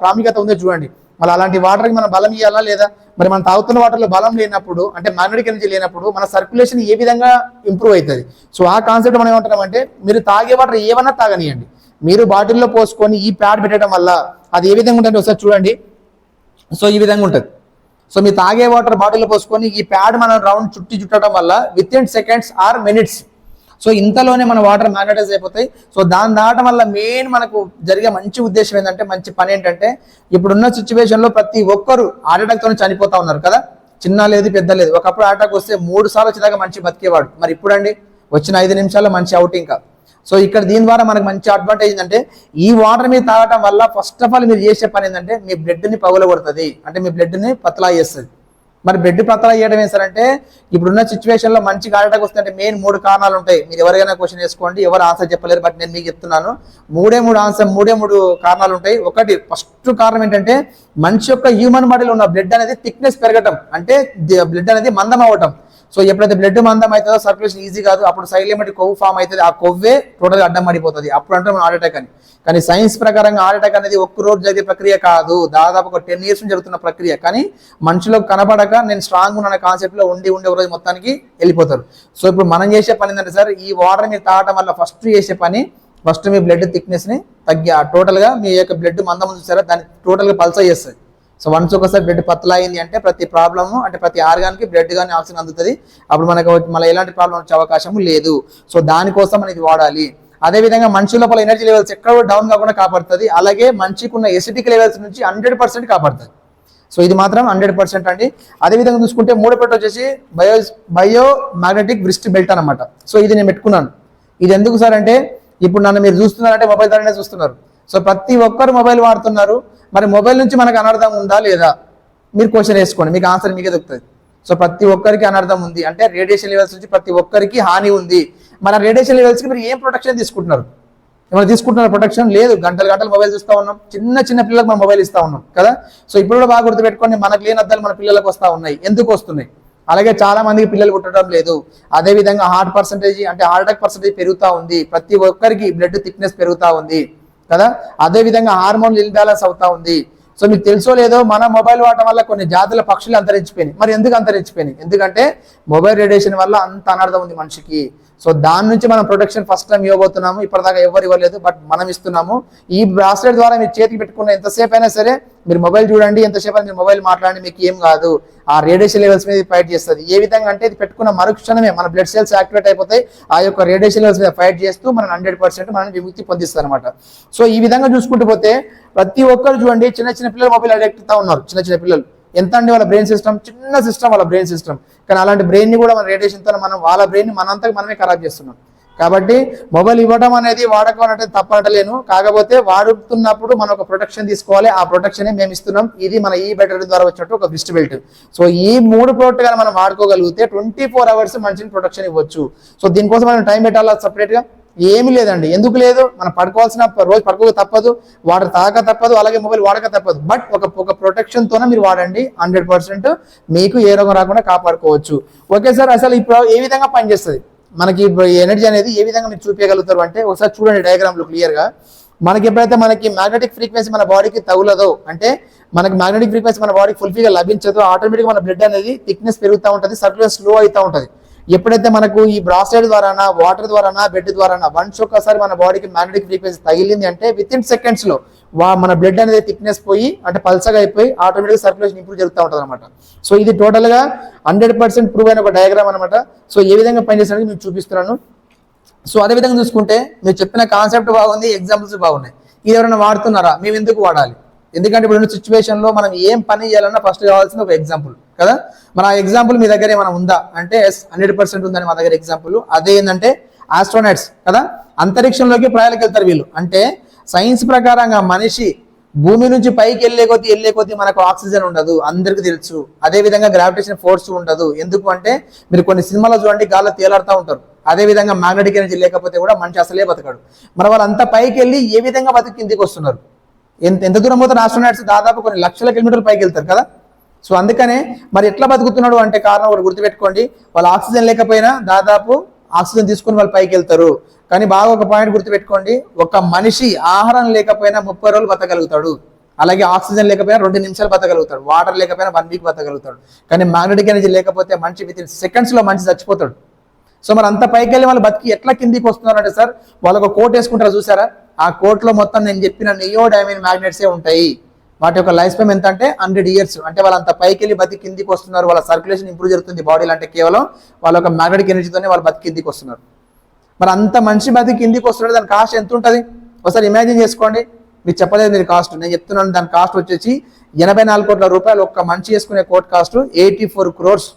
ప్రాముఖ్యత ఉందో చూడండి. మళ్ళీ అలాంటి వాటర్కి మనం బలం ఇవ్వాలా లేదా? మరి మనం తాగుతున్న వాటర్లో బలం లేనప్పుడు, అంటే మ్యాగ్నెటిక్ ఎనర్జీ లేనప్పుడు మన సర్క్యులేషన్ ఏ విధంగా ఇంప్రూవ్ అవుతుంది? సో ఆ కాన్సెప్ట్ మనం ఏమంటున్నామంటే, మీరు తాగే వాటర్ ఏమన్నా తాగనియండి, మీరు బాటిల్లో పోసుకొని ఈ ప్యాడ్ పెట్టడం వల్ల అది ఏ విధంగా ఉంటుంది ఒకసారి చూడండి. సో ఈ విధంగా ఉంటుంది. సో మీరు తాగే వాటర్ బాటిల్లో పోసుకొని ఈ ప్యాడ్ మనం రౌండ్ చుట్టడం వల్ల within seconds are minutes so ఇంతలోనే మన వాటర్ మ్యాగ్నటైజ్ అయిపోతాయి. సో దాని దాటం వల్ల మెయిన్ మనకు జరిగే మంచి ఉద్దేశం ఏంటంటే, మంచి పని ఏంటంటే, ఇప్పుడున్న సిచ్యువేషన్లో ప్రతి ఒక్కరు హార్ట్ అటాక్తో చనిపోతా ఉన్నారు కదా. చిన్న లేదు పెద్ద లేదు. ఒకప్పుడు హార్ట్ అటాక్ వస్తే 3 సార్లు వచ్చేదాకా మంచి బతికేవాడు. మరి ఇప్పుడండి వచ్చిన 5 నిమిషాల్లో మంచి అవుటింగ్. సో ఇక్కడ దీని ద్వారా మనకు మంచి అడ్వాంటేజ్ ఏంటంటే, ఈ వాటర్ మీరు తాగటం వల్ల ఫస్ట్ ఆఫ్ ఆల్ మీరు చేసే పని ఏంటంటే, మీ బ్లడ్ని పగులగొడుతుంది, అంటే మీ బ్లడ్ని పతలా చేస్తుంది. మరి బ్లడ్ పతలా చేయడం ఏంటంటే, ఇప్పుడున్న సిచ్యువేషన్లో మంచి హార్ట్ అటాక్ వస్తుంటే మెయిన్ 3 కారణాలు ఉంటాయి. మీరు ఎవరికైనా క్వశ్చన్ వేసుకోండి, ఎవరు ఆన్సర్ చెప్పలేరు, బట్ నేను మీకు చెప్తున్నాను. 3 కారణాలు ఉంటాయి. ఒకటి ఫస్ట్ కారణం ఏంటంటే, మనిషి యొక్క హ్యూమన్ బాడీలో ఉన్న బ్లడ్ అనేది థిక్నెస్ పెరగటం, అంటే బ్లడ్ అనేది మందం అవ్వటం. సో ఎప్పుడైతే బ్లడ్ మందం అవుతుందో సర్క్యులేషన్ ఈజీ కాదు, అప్పుడు సైలెంట్ కొవ్వు ఫామ్ అవుతుంది. ఆ కొవ్వే టోటల్గా అడ్డం పడిపోతుంది. అప్పుడు అంటే మనం హార్ట్ అటాక్ అని. కానీ సైన్స్ ప్రకారంగా హార్ట్ అటాక్ అనేది ఒక్క రోజు జరిగే ప్రక్రియ కాదు, దాదాపు ఒక 10 years జరుగుతున్న ప్రక్రియ. కానీ మనుషులకు కనపడక నేను స్ట్రాంగ్ ఉన్న కాన్సెప్ట్లో ఉండి ఒక రోజు మొత్తానికి వెళ్ళిపోతారు. సో ఇప్పుడు మనం చేసే పని ఏంటంటే సార్, ఈ వాటర్ మీరు తాగడం వల్ల ఫస్ట్ మీ బ్లడ్ థిక్నెస్ని టోటల్గా మీ యొక్క బ్లడ్ మందం చూసారా, దాన్ని టోటల్గా పల్సర్ చేస్తుంది. సో వన్స్ ఒకసారి బ్లడ్ పతలా అయింది అంటే ప్రతి ప్రాబ్లము, అంటే ప్రతి ఆర్గాన్కి బ్లడ్ కానీ ఆక్సిజన్ అందుతుంది. అప్పుడు మనకు మళ్ళీ ఎలాంటి ప్రాబ్లం వచ్చే అవకాశం లేదు. సో దానికోసం మనం ఇది వాడాలి. అదేవిధంగా మనిషి లోపల ఎనర్జీ లెవెల్స్ ఎక్కడ డౌన్ కాకుండా కాపాడుతుంది. అలాగే మనిషికి ఉన్న ఎసిడిక్ లెవెల్స్ నుంచి 100% కాపాడుతుంది. సో ఇది మాత్రం 100% అండి. అదేవిధంగా చూసుకుంటే 3 పెట్ట వచ్చేసి బయో మ్యాగ్నెటిక్ వ్రిస్ట్ బెల్ట్ అనమాట. సో ఇది నేను పెట్టుకున్నాను. ఇది ఎందుకు సార్ అంటే, ఇప్పుడు నన్ను మీరు చూస్తున్నారంటే మొబైల్ ద్వారానే చూస్తున్నారు. సో ప్రతి ఒక్కరు మొబైల్ వాడుతున్నారు. మరి మొబైల్ నుంచి మనకు అనర్థం ఉందా లేదా? మీరు క్వశ్చన్ వేసుకోండి, మీకు ఆన్సర్ మీకే దొరుకుతుంది. సో ప్రతి ఒక్కరికి అనర్థం ఉంది అంటే రేడియేషన్ లెవెల్స్ నుంచి ప్రతి ఒక్కరికి హాని ఉంది. మన రేడియేషన్ లెవెల్స్కి మీరు ఏం ప్రొటెక్షన్ తీసుకుంటున్నారు? ఏమైనా తీసుకుంటున్నారు ప్రొటెక్షన్? లేదు. గంటలు మొబైల్ చూస్తూ ఉన్నాం. చిన్న పిల్లలకు మనం మొబైల్ ఇస్తూ ఉన్నాం కదా. సో ఇప్పుడు కూడా బాగా గుర్తుపెట్టుకోండి, మనకు లేని అద్దాలు మన పిల్లలకు వస్తూ ఉన్నాయి. ఎందుకు వస్తున్నాయి? అలాగే చాలా మందికి పిల్లలు పుట్టడం లేదు. అదేవిధంగా హార్ట్ అటాక్ పర్సెంటేజ్ పెరుగుతూ ఉంది. ప్రతి ఒక్కరికి బ్లడ్ థిక్నెస్ పెరుగుతూ ఉంది కదా. అదేవిధంగా హార్మోన్ ఇన్బ్యాలెన్స్ అవుతా ఉంది. సో మీకు తెలుసో లేదో, మన మొబైల్ వాడటం వల్ల కొన్ని జాతుల పక్షులు అంతరించిపోయినాయి. మరి ఎందుకు అంతరించిపోయినాయి? ఎందుకంటే మొబైల్ రేడియేషన్ వల్ల అంత అనర్థం ఉంది మనిషికి. సో దాని నుంచి మనం ప్రొటెక్షన్ ఫస్ట్ టైం ఇవ్వబోతున్నాము. ఇప్పటిదాకా ఎవరు ఇవ్వలేదు, బట్ మనం ఇస్తున్నాము. ఈ బ్రాస్లెట్ ద్వారా మీరు చేతికి పెట్టుకున్న ఎంతసేపు అయినా సరే మీరు మొబైల్ చూడండి, ఎంతసేపు అయినా మీరు మొబైల్ మాట్లాడండి, మీకు ఏం కాదు. ఆ రేడియేషన్ లెవెల్స్ మీద ఫైట్ చేస్తుంది. ఏ విధంగా అంటే, ఇది పెట్టుకున్న మరుక్షణమే మన బ్లడ్ సెల్స్ యాక్టివేట్ అయిపోతాయి. ఆ యొక్క రేడియేషన్ లెవెల్స్ మీద ఫైట్ చేస్తూ మనం 100% మనం విముక్తి పొందిస్తాం అనమాట. సో ఈ విధంగా చూసుకుంటూ పోతే ప్రతి ఒక్కరు చూడండి, చిన్న పిల్లలు మొబైల్ అడిక్ట్ అవుతా ఉన్నారు. చిన్న పిల్లలు ఎంత అండి వాళ్ళ బ్రెయిన్ సిస్టమ్, చిన్న సిస్టమ్ వాళ్ళ బ్రెయిన్ సిస్టమ్. కానీ అలాంటి బ్రెయిన్ని కూడా మన రేడియేషన్తో మనం వాళ్ళ బ్రెయిన్ మనంతకు మనమే ఖరాబ్ చేస్తున్నాం. కాబట్టి మొబైల్ ఇవ్వడం అనేది వాడకం అనేది తప్పనటలేను. కాకపోతే వాడుతున్నప్పుడు మనం ఒక ప్రొటెక్షన్ తీసుకోవాలి. ఆ ప్రొటెక్షన్ మేము ఇస్తున్నాం. ఇది మన ఈ బెటర్ ద్వారా వచ్చినట్టు ఒక వ్రిస్ట్ బెల్ట్. సో ఈ 3 ప్రోడక్ట్ కానీ మనం వాడుకోగలిగితే 24 hours మనిషిని ప్రొటెక్షన్ ఇవ్వచ్చు. సో దీనికోసం మనం టైం పెట్టాలా సపరేట్గా? ఏమీ లేదండి. ఎందుకు లేదు? మనం రోజు పడుకోక తప్పదు, వాటర్ తాగక తప్పదు, అలాగే మొబైల్ వాడక తప్పదు. బట్ ఒక ప్రొటెక్షన్తోనే మీరు వాడండి. 100% మీకు ఏ రోగం రాకుండా కాపాడుకోవచ్చు. ఓకే సార్, అసలు ఇప్పుడు ఏ విధంగా పనిచేస్తుంది మనకి ఎనర్జీ అనేది, ఏ విధంగా మీరు చూపించగలుగుతారు అంటే, ఒకసారి చూడండి డయాగ్రామ్లో క్లియర్గా. మనకి ఎప్పుడైతే మనకి మ్యాగ్నెటిక్ ఫ్రీక్వెన్సీ మన బాడీకి తగులదో, అంటే మనకి మ్యాగ్నెటిక్ ఫ్రీక్వెన్సీ మన బాడీకి ఫుల్ఫిల్గా లభించదో, ఆటోమేటిక్గా మన బ్లడ్ అనేది థిక్నెస్ పెరుగుతూ ఉంటుంది, సర్క్యులేషన్ స్లో అవుతూ ఉంటుంది. ఎప్పుడైతే మనకు ఈ బ్రాస్లెట్ ద్వారానా, వాటర్ ద్వారానా, బెడ్ ద్వారానా వన్స్ ఒక్కసారి మన బాడీకి మ్యాగ్నెటిక్ ఫ్రీక్వెన్సీ తగిలింది అంటే వితిన్ సెకండ్స్లో మన బ్లడ్ అనేది థిక్నెస్ పోయి, అంటే పల్సగా అయిపోయి ఆటోమేటిక్గా సర్క్యులేషన్ ఇంప్రూవ్ జరుగుతూ ఉంటుంది అనమాట. సో ఇది టోటల్గా 100% ప్రూవ్ అయిన ఒక డయాగ్రామ్ అనమాట. సో ఏ విధంగా పనిచేస్తానికి మీకు చూపిస్తున్నాను. సో అదేవిధంగా చూసుకుంటే మీరు చెప్పిన కాన్సెప్ట్ బాగుంది, ఎగ్జాంపుల్స్ బాగున్నాయి. ఇది ఎవరైనా వాడుతున్నారా? మేము ఎందుకు వాడాలి? ఎందుకంటే ఇప్పుడు సిచ్యువేషన్లో మనం ఏం పని చేయాలన్నా ఫస్ట్ కావాల్సిన ఒక ఎగ్జాంపుల్ కదా. మన ఆ ఎగ్జాంపుల్ మీ దగ్గర ఏమైనా ఉందా అంటే 100% ఉందని మా దగ్గర ఎగ్జాంపుల్. అదే ఏంటంటే ఆస్ట్రోనట్స్ కదా, అంతరిక్షంలోకి ప్రయాణాలకు వెళ్తారు వీళ్ళు. అంటే సైన్స్ ప్రకారంగా మనిషి భూమి నుంచి పైకి వెళ్ళే కొద్దీ మనకు ఆక్సిజన్ ఉండదు, అందరికీ తెలుసు. అదేవిధంగా గ్రావిటేషన్ ఫోర్స్ ఉండదు. ఎందుకు అంటే మీరు కొన్ని సినిమాలో చూడండి, గాల్లో తేలాడుతూ ఉంటారు. అదేవిధంగా మ్యాగ్నెటిక్ ఎనర్జీ లేకపోతే కూడా మనిషి అసలే బతకడు. మరి వాళ్ళు అంత పైకి వెళ్ళి ఏ విధంగా బతికి కిందికి వస్తున్నారు? ఎంత దూరం పోతే ఆస్ట్రోనాట్స్ దాదాపు కొన్ని లక్షల కిలోమీటర్లు పైకి వెళ్తారు కదా. సో అందుకనే మరి ఎట్లా బతుకుతున్నాడు అంటే కారణం ఒకటి గుర్తుపెట్టుకోండి, వాళ్ళు ఆక్సిజన్ లేకపోయినా దాదాపు ఆక్సిజన్ తీసుకుని వాళ్ళు పైకి వెళ్తారు. కానీ బాగా ఒక పాయింట్ గుర్తుపెట్టుకోండి, ఒక మనిషి ఆహారం లేకపోయినా 30 రోజులు బతకగలుగుతాడు. అలాగే ఆక్సిజన్ లేకపోయినా 2 నిమిషాలు బతకగలుగుతాడు. వాటర్ లేకపోయినా 1 వీక్ బతకగలుగుతాడు. కానీ మ్యాగ్నెటిక్ ఎనర్జీ లేకపోతే మనిషి వితిన్ సెకండ్స్లో మనిషి చచ్చిపోతాడు. సో మరి అంత పైకి వెళ్ళి వాళ్ళు బతికి ఎట్లా కిందికి వస్తున్నారంటే సార్, వాళ్ళు ఒక కోట్ వేసుకుంటారు చూసారా, ఆ కోట్లో మొత్తం నేను చెప్పిన నియోడైమిన్ మ్యాగ్నెట్సే ఉంటాయి. వాటి యొక్క లైఫ్ స్పాన్ ఎంత అంటే 100 years. అంటే వాళ్ళు అంత పైకి వెళ్ళి బతికి కిందికి వస్తున్నారు. వాళ్ళ సర్క్యులేషన్ ఇంప్రూవ్ జరుగుతుంది బాడీలో, అంటే కేవలం వాళ్ళ యొక్క మ్యాగ్నెటిక్ ఎనర్జీతోనే వాళ్ళు బతికి కిందికి వస్తున్నారు. మరి అంత మనిషి బతికి కిందికి వస్తున్నాడు, దాని కాస్ట్ ఎంత ఉంటుంది ఒకసారి ఇమాజిన్ చేసుకోండి. మీరు చెప్పలేదు మీరు కాస్ట్, నేను చెప్తున్నాను. దాని కాస్ట్ వచ్చేసి 84 కోట్ల రూపాయలు. ఒక్క మనిషి చేసుకునే కోర్ట్ కాస్ట్ 84 crores.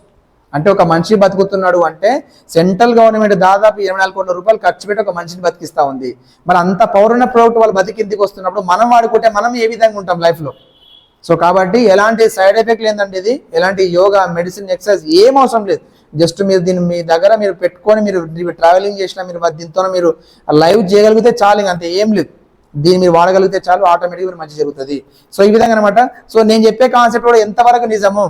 అంటే ఒక మనిషి బతుకుతున్నాడు అంటే సెంట్రల్ గవర్నమెంట్ దాదాపు 24 కోట్ల రూపాయలు ఖర్చు పెట్టి ఒక మనిషిని బతికిస్తా ఉంది. మరి అంత పౌరున్న ప్రోడక్ట్ వాళ్ళు బతికిందికి వస్తున్నప్పుడు మనం వాడుకుంటే మనం ఏ విధంగా ఉంటాం లైఫ్లో? సో కాబట్టి ఎలాంటి సైడ్ ఎఫెక్ట్ లేదండి. ఇది ఎలాంటి యోగా, మెడిసిన్, ఎక్సర్సైజ్ ఏం అవసరం లేదు. జస్ట్ మీరు దీన్ని మీ దగ్గర మీరు పెట్టుకొని మీరు ట్రావెలింగ్ చేసినా మీరు దీంతో మీరు లైవ్ చేయగలిగితే చాలు, అంతే, ఏం లేదు. దీన్ని మీరు వాడగలిగితే చాలు, ఆటోమేటిక్గా మంచి జరుగుతుంది. సో ఈ విధంగా అనమాట. సో నేను చెప్పే కాన్సెప్ట్ కూడా ఎంతవరకు నిజము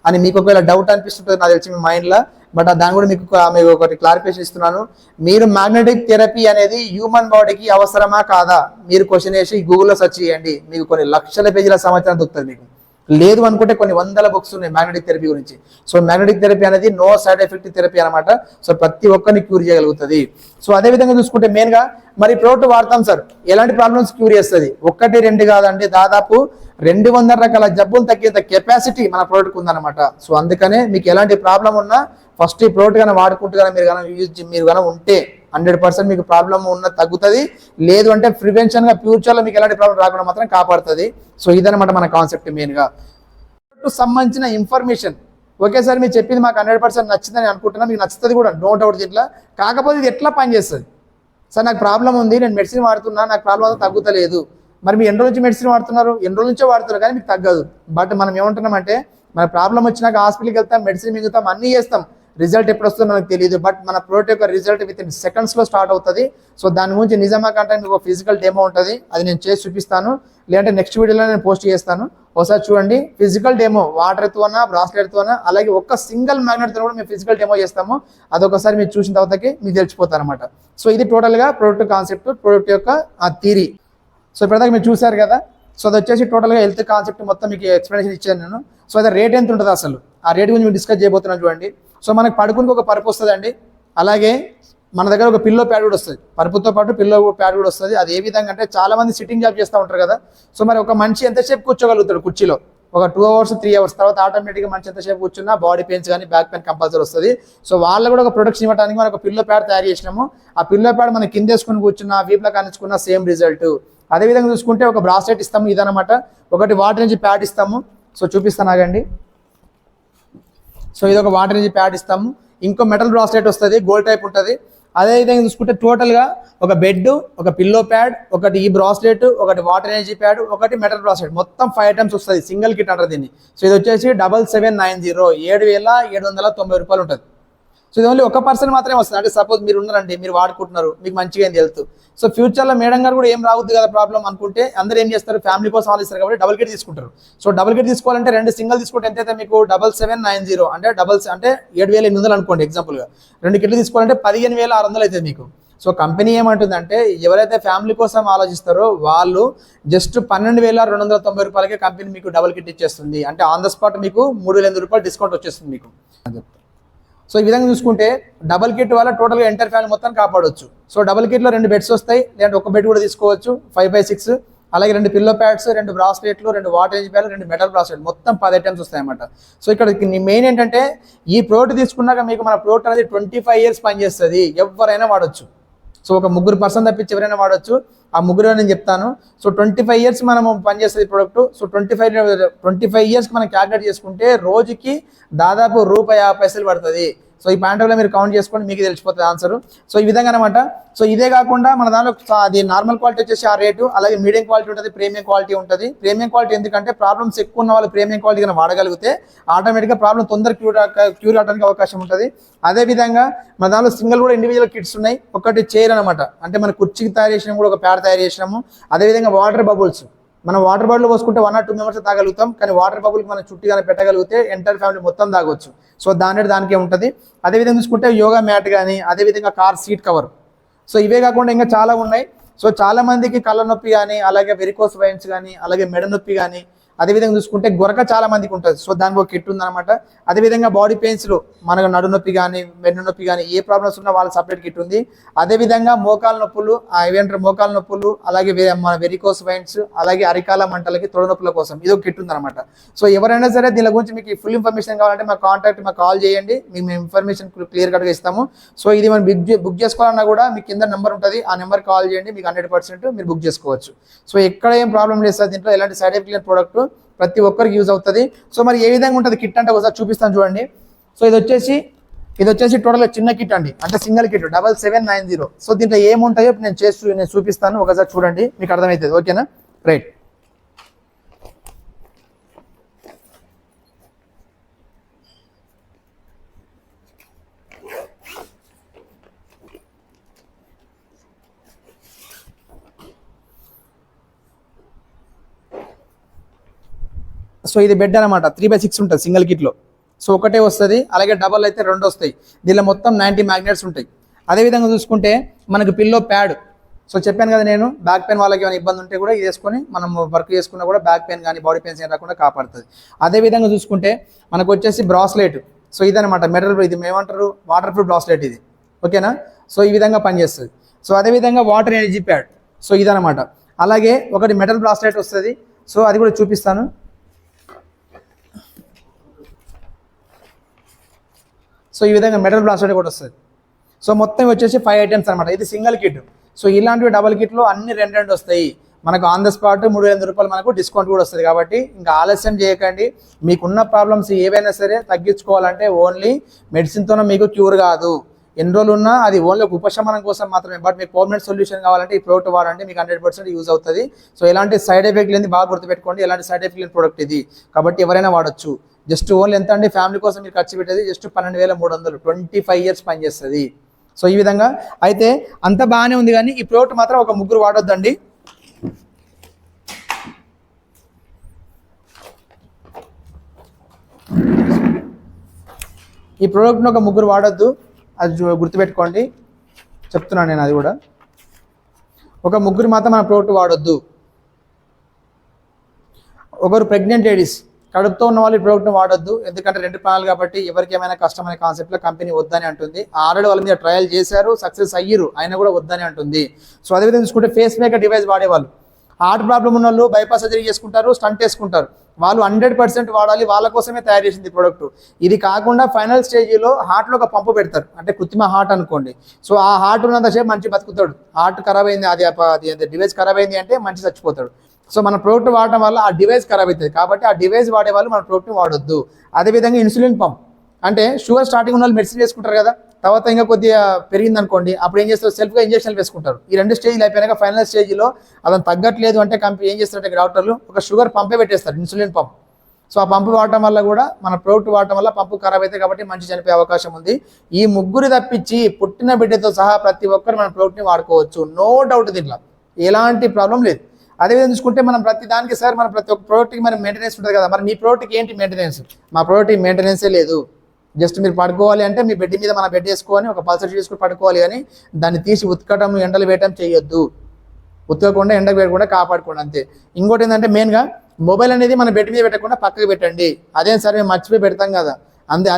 అని మీకు ఒకవేళ డౌట్ అనిపిస్తుంటుంది నాకు తెలిసి మీ మైండ్లో, బట్ దాన్ని కూడా మీకు ఒకటి క్లారిఫికేషన్ ఇస్తున్నాను. మీరు మ్యాగ్నెటిక్ థెరపీ అనేది హ్యూమన్ బాడీకి అవసరమా కాదా మీరు క్వశ్చన్ వేసి గూగుల్లో సెర్చ్ చేయండి, మీకు కొన్ని లక్షల పేజీల సమాచారం దొరుకుతుంది. మీకు లేదు అనుకుంటే కొన్ని వందల బుక్స్ ఉన్నాయి మ్యాగ్నెటిక్ థెరపీ గురించి. సో మ్యాగ్నెటిక్ థెరపీ అనేది నో సైడ్ ఎఫెక్ట్ థెరపీ అనమాట. సో ప్రతి ఒక్కరిని క్యూర్ చేయగలుగుతుంది. సో అదే విధంగా చూసుకుంటే మెయిన్గా మరి ప్రోడక్ట్ వాడతాం సార్, ఎలాంటి ప్రాబ్లమ్స్ క్యూర్ చేస్తుంది? 1, 2 కాదండి, దాదాపు 200 రకాల జబ్బులు తగ్గేంత కెపాసిటీ మన ప్రోడక్ట్ ఉందన్నమాట. సో అందుకనే మీకు ఎలాంటి ప్రాబ్లం ఉన్నా ఫస్ట్ ఈ ప్రోడక్ట్ కానీ వాడుకుంటూ కానీ మీరు కానీ ఉంటే 100% మీకు ప్రాబ్లమ్ ఉన్న తగ్గుతుంది. లేదు అంటే ప్రివెన్షన్గా ఫ్యూచర్లో మీకు ఎలాంటి ప్రాబ్లం రాకుండా మాత్రం కాపాడుతుంది. సో ఇదనమాట మన కాన్సెప్ట్ మెయిన్గా. సంబంధించిన ఇన్ఫర్మేషన్ ఒకేసారి మీరు చెప్పింది మాకు 100% నచ్చిందని అనుకుంటున్నా, మీకు నచ్చుతుంది కూడా, నో డౌట్ దీంట్లో. కాకపోతే ఇది ఎట్లా పనిచేస్తుంది సార్? నాకు ప్రాబ్లం ఉంది, నేను మెడిసిన్ వాడుతున్నా, నాకు ప్రాబ్లం అంతా తగ్గుతలేదు. మరి మీరు ఎన్ని రోజు నుంచి మెడిసిన్ వాడుతున్నారు? ఎన్ని రోజుల నుంచో వాడుతున్నారు కానీ మీకు తగ్గదు. బట్ మనం ఏమంటున్నామంటే మన ప్రాబ్లం వచ్చినాక హాస్పిటల్కి వెళ్తాం, మెడిసిన్ మింగుతాం, అన్నీ చేస్తాం, రిజల్ట్ ఎప్పుడు వస్తుందో మనకు తెలియదు. బట్ మన ప్రోడక్ట్ యొక్క రిజల్ట్ వితిన్ సెకండ్స్లో స్టార్ట్ అవుతుంది. సో దాని గురించి నిజమా కంటే మీకు ఒక ఫిజికల్ డెమో ఉంటుంది, అది నేను చేసి చూపిస్తాను. లేదంటే నెక్స్ట్ వీడియోలో నేను పోస్ట్ చేస్తాను, ఒకసారి చూడండి. ఫిజికల్ డెమో వాటర్తో అన్నా బ్రాస్లెట్తో అన్నా, అలాగే ఒక్క సింగిల్ మ్యాగ్నెట్తో కూడా మేము ఫిజికల్ డెమో చేస్తాము. అదొకసారి మీరు చూసిన తర్వాతకి మీకు తెలిసిపోతారు అనమాట. సో ఇది టోటల్గా ప్రోడక్ట్ కాన్సెప్ట్, ప్రోడక్ట్ యొక్క థియరీ. సో ఇప్పటిదాకా మీరు చూసారు కదా. సో అది వచ్చేసి టోటల్గా హెల్త్ కాన్సెప్ట్ మొత్తం మీకు ఎక్స్ప్లెనేషన్ ఇచ్చాను నేను. సో అది రేట్ ఎంత ఉంటుంది అసలు, ఆ రేట్ గురించి మేము డిస్కస్ చేయబోతున్నాను చూడండి. సో మనకు పడుకునికి ఒక పరుపు వస్తుందండి, అలాగే మన దగ్గర ఒక పిల్లో ప్యాడ్ కూడా వస్తుంది, పరుపుతో పాటు పిల్లో ప్యాడ్ కూడా వస్తుంది. అది ఏ విధంగా అంటే చాలా మంది సిట్టింగ్ జాబ్ చేస్తూ ఉంటారు కదా. సో మరి ఒక మనిషి ఎంతసేపు కూర్చోగలుగుతాడు కుర్చీలో? ఒక 2 hours 3 hours తర్వాత ఆటోమేటిక్గా మనిషి ఎంతసేపు కూర్చున్నా బాడీ పెయిన్స్ కానీ బ్యాక్ పెయిన్ కంపల్సరీ వస్తుంది. సో వాళ్ళు కూడా ఒక ప్రొడక్షన్ ఇవ్వడానికి మనం ఒక పిల్లో ప్యాడ్ తయారు చేసినాము. ఆ పిల్లో ప్యాడ్ మనం కింద వేసుకుని కూర్చున్నా, వీపులో కానించుకున్న సేమ్ రిజల్ట్. అదేవిధంగా చూసుకుంటే ఒక బ్రాస్లెట్ ఇస్తాము, ఇదనమాట. ఒకటి వాటర్ నుంచి ప్యాడ్ ఇస్తాము. సో చూపిస్తాను ఆగండి. సో ఇది ఒక వాటర్ నుంచి ప్యాడ్ ఇస్తాము. ఇంకో మెటల్ బ్రాస్లెట్ వస్తుంది, గోల్డ్ టైప్ ఉంటుంది. అదేవిధంగా చూసుకుంటే టోటల్గా ఒక బెడ్, ఒక పిల్లో ప్యాడ్, ఒకటి ఈ బ్రాస్లెట్, ఒకటి వాటర్ ఎనర్జీ ప్యాడ్, ఒకటి మెటల్ బ్రాస్లెట్, మొత్తం 5 items వస్తుంది. సింగిల్ కిట్ అంటారు దీన్ని. సో ఇది వచ్చేసి 7790, 7790 రూపాయలు ఉంటుంది. సో ఇది ఓన్లీ ఒక పర్సన్ మాత్రమే వస్తుంది. అంటే సపోజ్ మీరు ఉన్నారండి, మీరు వాడుకుంటున్నారు, మీకు మంచిగా ఏం తెలుసు. సో ఫ్యూచర్లో మేడం గారు కూడా ఏం రావద్దు కదా ప్రాబ్లం అనుకుంటే అందరూ ఏం చేస్తారు, ఫ్యామిలీ కోసం ఆలోచిస్తారు కాబట్టి డబుల్ కిట్ తీసుకుంటారు. సో డబుల్ కిట్ తీసుకోవాలంటే 2 సింగిల్ తీసుకుంటే ఎంతైతే మీకు 7790 అంటే అంటే 7800 అనుకోండి ఎగ్జాంపుల్గా. 2 కిట్లు తీసుకోవాలంటే 15600 అవుతుంది మీకు. సో కంపెనీ ఏమంటుందంటే ఎవరైతే ఫ్యామిలీ కోసం ఆలోచిస్తారో వాళ్ళు జస్ట్ 12290 రూపాయలకే కంపెనీ మీకు డబుల్ కిట్ ఇచ్చేస్తుంది. అంటే ఆన్ ద స్పాట్ మీకు 3000 రూపాయలు డిస్కౌంట్ వచ్చేస్తుంది మీకు అని చెప్తారు. సో ఈ విధంగా చూసుకుంటే డబల్ కిట్ వల్ల టోటల్గా ఎంటర్ ఫ్యామిలీ మొత్తం కాపాడవచ్చు. సో డబల్ కిట్లో 2 బెడ్స్ వస్తాయి, లేదంటే ఒక బెడ్ కూడా తీసుకోవచ్చు 5x6, అలాగే 2 పిల్లో ప్యాడ్స్, 2 బ్రాస్లెట్లు, 2 వాటర్ ఎనర్జీ ప్యాడ్లు, 2 మెటల్ బ్రాస్లెట్, మొత్తం 10 items వస్తాయి అన్నమాట. సో ఇక్కడ మెయిన్ ఏంటంటే ఈ ప్రోడక్ట్ తీసుకున్నాక మీకు మన ప్రోడక్ట్ అనేది 25 years పనిచేస్తుంది, ఎవరైనా వాడచ్చు. సో ఒక 3 person తప్పించి ఎవరైనా వాడచ్చు. ఆ 3 నేను చెప్తాను. సో 25 years మనము పనిచేస్తుంది ప్రోడక్ట్. సో 25 years మనం క్యాల్కులేట్ చేసుకుంటే రోజుకి దాదాపు ₹50 పడుతుంది. సో ఈ పాయింట్ ఆఫ్ మీరు కౌంట్ చేసుకోండి, మీకు తెలిసిపోతుంది ఆన్సర్. సో ఈ విధంగా అనమాట. సో ఇదే కాకుండా మన దానిలో అది నార్మల్ క్వాలిటీ వచ్చేసి ఆ రేటు, అలాగే మీడియం క్వాలిటీ ఉంటుంది, ప్రీమియం క్వాలిటీ ఉంటుంది. ప్రీమియం క్వాలిటీ ఎందుకంటే ప్రాబ్లమ్స్ ఎక్కువ ఉన్న వాళ్ళు ప్రీమియం క్వాలిటీ కన్నా వాడగలిగితే ఆటోమేటిక్గా ప్రాబ్లం తొందరగా క్యూర్ అవడానికి అవకాశం ఉంటుంది. అదేవిధంగా మన దానిలో సింగిల్ కూడా ఇండివిజువల్ కిట్స్ ఉన్నాయి. ఒకటి చైర్ అనమాట, అంటే మన కుర్చీకి తయారు చేసినాము, కూడా ఒక ప్యాడ్ తయారు చేసినాము. అదేవిధంగా వాటర్ బబుల్స్, మనం వాటర్ బాటిల్ పోసుకుంటే 1 or 2 మెంబర్స్ తాగలుగుతాం, కానీ వాటర్ బబుల్కి మనం చుట్టిగానే పెట్టగలిగితే ఎంటైర్ ఫ్యామిలీ మొత్తం తాగొచ్చు. సో దానికే ఉంటుంది. అదేవిధంగా చూసుకుంటే యోగా మ్యాట్ కానీ, అదేవిధంగా కార్ సీట్ కవర్. సో ఇవే కాకుండా ఇంకా చాలా ఉన్నాయి. సో చాలా మందికి కళ్ళ నొప్పి కానీ, అలాగే వెరికోస్ వెయిన్స్ కానీ, అలాగే మెడ నొప్పి కానీ, అదేవిధంగా చూసుకుంటే గొరక చాలా మందికి ఉంటుంది. సో దానికి ఒక కిట్ ఉందన్నమాట. అదేవిధంగా బాడీ పెయిన్స్లో మనకు నడు నొప్పి కానీ, మెడ నొప్పి కానీ, ఏ ప్రాబ్లమ్స్ ఉన్నా వాళ్ళ సపరేట్ కిట్ ఉంది. అదేవిధంగా మోకాల నొప్పులు, ఇవేంటారు మోకాల నొప్పులు, అలాగే మన వెరికోస్ వెయిన్స్, అలాగే అరికాల మంటలకి, తొడ నొప్పుల కోసం ఇది ఒక కిట్ ఉందన్నమాట. సో ఎవరైనా సరే దీని గురించి మీకు ఫుల్ ఇన్ఫర్మేషన్ కావాలంటే మాకు కాల్ చేయండి, మేము ఇన్ఫర్మేషన్ క్లియర్ కట్గా ఇస్తాము. సో ఇది మనం బుక్ చేసుకోవాలన్నా కూడా మీకు కింద నెంబర్ ఉంటుంది, ఆ నెంబర్ కాల్ చేయండి, మీకు 100% మీరు బుక్ చేసుకోవచ్చు. సో ఎక్కడ ఏం ప్రాబ్లం లేదు సార్, దీంట్లో ఎలాంటి సైడ్ ఎఫెక్ట్ లేని ప్రోడక్ట్ ప్రతి ఒక్కరికి యూజ్ అవుతుంది. సో మరి ఏ విధంగా ఉంటుంది కిట్ అంటే ఒకసారి చూపిస్తాను చూడండి. సో ఇది వచ్చేసి టోటల్గా చిన్న కిట్ అండి, అంటే సింగిల్ కిట్ 7790. సో దీంట్లో ఏముంటాయో నేను చూపిస్తాను, ఒకసారి చూడండి, మీకు అర్థమవుతుంది. ఓకేనా, రైట్. సో ఇది బెడ్ అనమాట, 3x6 ఉంటుంది సింగిల్ కిట్లో. సో ఒకటే వస్తుంది, అలాగే డబల్ అయితే 2 వస్తాయి. దీనిలో మొత్తం 90 మ్యాగ్నెట్స్ ఉంటాయి. అదేవిధంగా చూసుకుంటే మనకు పిల్లో ప్యాడ్. సో చెప్పాను కదా నేను, బ్యాక్ పెయిన్ వాళ్ళకి ఏమైనా ఇబ్బంది ఉంటే కూడా ఇది వేసుకొని మనం వర్క్ చేసుకున్నా కూడా బ్యాక్ పెయిన్ కానీ బాడీ పెయిన్స్ ఏం రాకుండా కాపాడుతుంది. అదేవిధంగా చూసుకుంటే మనకు వచ్చేసి బ్రాస్లెట్. సో ఇదనమాట మెటల్, ఇది ఏమంటారు వాటర్ ప్రూఫ్ బ్రాస్లెట్ ఇది. ఓకేనా, సో ఈ విధంగా పనిచేస్తుంది. సో అదేవిధంగా వాటర్ ఎనర్జీ ప్యాడ్. సో ఇదనమాట. అలాగే ఒకటి మెటల్ బ్రాస్లెట్ వస్తుంది. సో అది కూడా చూపిస్తాను. సో ఈ విధంగా మెటల్ బ్లాస్టర్ కూడా వస్తుంది. సో మొత్తం వచ్చేసి 5 ఐటమ్స్ అనమాట. ఇది సింగిల్ కిట్. సో ఇలాంటివి డబల్ కిట్లో అన్ని 2 వస్తాయి. మనకు ఆన్ ద స్పాట్ 3,500 రూపాయలు మనకు డిస్కౌంట్ కూడా వస్తుంది. కాబట్టి ఇంకా ఆలస్యం చేయకండి. మీకున్న ప్రాబ్లమ్స్ ఏవైనా సరే తగ్గించుకోవాలంటే ఓన్లీ మెడిసిన్తోనే మీకు క్యూర్ కాదు. ఎన్ని రోజులు ఉన్నా అది ఓన్లీ ఒక ఉపశమనం కోసం మాత్రమే. బట్ మీకు పర్మనెంట్ సొల్యూషన్ కావాలంటే ఈ ప్రోడక్ట్ వాడండి, మీకు 100% యూజ్ అవుతుంది. సో ఎలాంటి సైడ్ ఎఫెక్ట్ లేని బాగా గుర్తుపెట్టుకోండి, ఎలాంటి సైడ్ ఎఫెక్ట్ లేని ప్రోడక్ట్ ఇది. కాబట్టి ఎవరైనా వాడచ్చు. జస్ట్ ఓన్లీ ఎంత అండి, ఫ్యామిలీ కోసం మీరు ఖర్చు పెట్టేది జస్ట్ 12,300, 25 years పనిచేస్తుంది. సో ఈ విధంగా అయితే అంత బాగానే ఉంది, కానీ ఈ ప్రోడక్ట్ మాత్రం ఒక 3 వాడొద్దండి. ఈ ప్రోడక్ట్ని ఒక 3 వాడొద్దు, అది గుర్తుపెట్టుకోండి, చెప్తున్నాను నేను. అది కూడా ఒక 3 మాత్రం మన ప్రోడక్ట్ వాడొద్దు. ఒకరు ప్రెగ్నెంట్ లేడీస్, కడుపుతో ఉన్న వాళ్ళు ఈ ప్రోడక్ట్ని వాడొద్దు. ఎందుకంటే 2 ప్రాణాలు కాబట్టి ఎవరికి ఏమైనా కష్టమైన కాన్సెప్ట్లో కంపెనీ వద్దని అంటుంది. ఆల్రెడీ వాళ్ళ మీద ట్రయల్ చేశారు, సక్సెస్ అయ్యారు, అయినా కూడా వద్దని అంటుంది. సో అదేవిధంగా చూసుకుంటే ఫేస్ మేకర్ డివైస్ వాడేవాళ్ళు, హార్ట్ ప్రాబ్లం ఉన్న వాళ్ళు బైపాస్ సర్జరీ చేసుకుంటారు, స్టంట్ వేసుకుంటారు, వాళ్ళు 100% వాడాలి, వాళ్ళ కోసమే తయారు చేసింది ప్రోడక్ట్. ఇది కాకుండా ఫైనల్ స్టేజ్లో హార్ట్లో ఒక పంపు పెడతారు, అంటే కృత్రిమ హార్ట్ అనుకోండి. సో ఆ హార్ట్ ఉన్నంతసేపు మంచి బతుకుతాడు. హార్ట్ ఖరాబ్ అయింది, అది డివైస్ ఖరాబ్ అయింది అంటే మంచి చచ్చిపోతాడు. సో మన ప్రోడక్ట్ వాడటం వల్ల ఆ డివైస్ ఖరాబ్ అవుతుంది. కాబట్టి ఆ డివైస్ వాడే వాళ్ళు మన ప్రోడక్ట్ని వాడొద్దు. అదేవిధంగా ఇన్సులిన్ పంప్, అంటే షుగర్ స్టార్టింగ్ ఉన్న వాళ్ళు మెడిసిన్ వేసుకుంటారు కదా, తర్వాత ఇంకా కొద్దిగా పెరిగింది అనుకోండి, అప్పుడు ఏం చేస్తారు, సెల్ఫ్గా ఇంజక్షన్లు వేసుకుంటారు. ఈ 2 స్టేజ్లు అయిపోయాక ఫైనల్ స్టేజ్లో అతను తగ్గట్లేదు అంటే కంపెనీ ఏం చేస్తారంటే డాక్టర్లు ఒక షుగర్ పంపే పెట్టేస్తారు, ఇన్సులిన్ పంప్. సో ఆ పంపు వాడటం వల్ల కూడా మన ప్రోడక్ట్ వాడటం వల్ల పంపు ఖరాబ్ అవుతాయి, కాబట్టి మంచి చనిపోయే అవకాశం ఉంది. ఈ 3 తప్పించి పుట్టిన బిడ్డతో సహా ప్రతి ఒక్కరు మన ప్రోడక్ట్ని వాడుకోవచ్చు, నో డౌట్. దీంట్లో ఎలాంటి ప్రాబ్లం లేదు. అదేవిధంగా చూసుకుంటే మనం ప్రతి దానికి సార్ మన ప్రతి ఒక్క ప్రోడక్ట్కి మన మెయింటెనెన్స్ ఉంటుంది కదా, మరి మీ ప్రోడక్ట్కి ఏంటి మెయింటెనెన్స్? మా ప్రోడక్ట్కి మెయింటెనెన్సే లేదు. జస్ట్ మీరు పడుకోవాలి అంటే మీ బెడ్ మీద మన బెడ్ వేసుకొని ఒక పల్సర్ చేసుకుని పడుకోవాలి, కానీ దాన్ని తీసి ఉతకటం, ఎండలు వేయటం చేయొద్దు. ఉతకకుండా ఎండకు వేయకుండా కాపాడుకోండి అంతే. ఇంకోటి ఏంటంటే మెయిన్గా మొబైల్ అనేది మన బెడ్ మీద పెట్టకుండా పక్కకు పెట్టండి. అదే సరే మేము మర్చిపోయి పెడతాం కదా,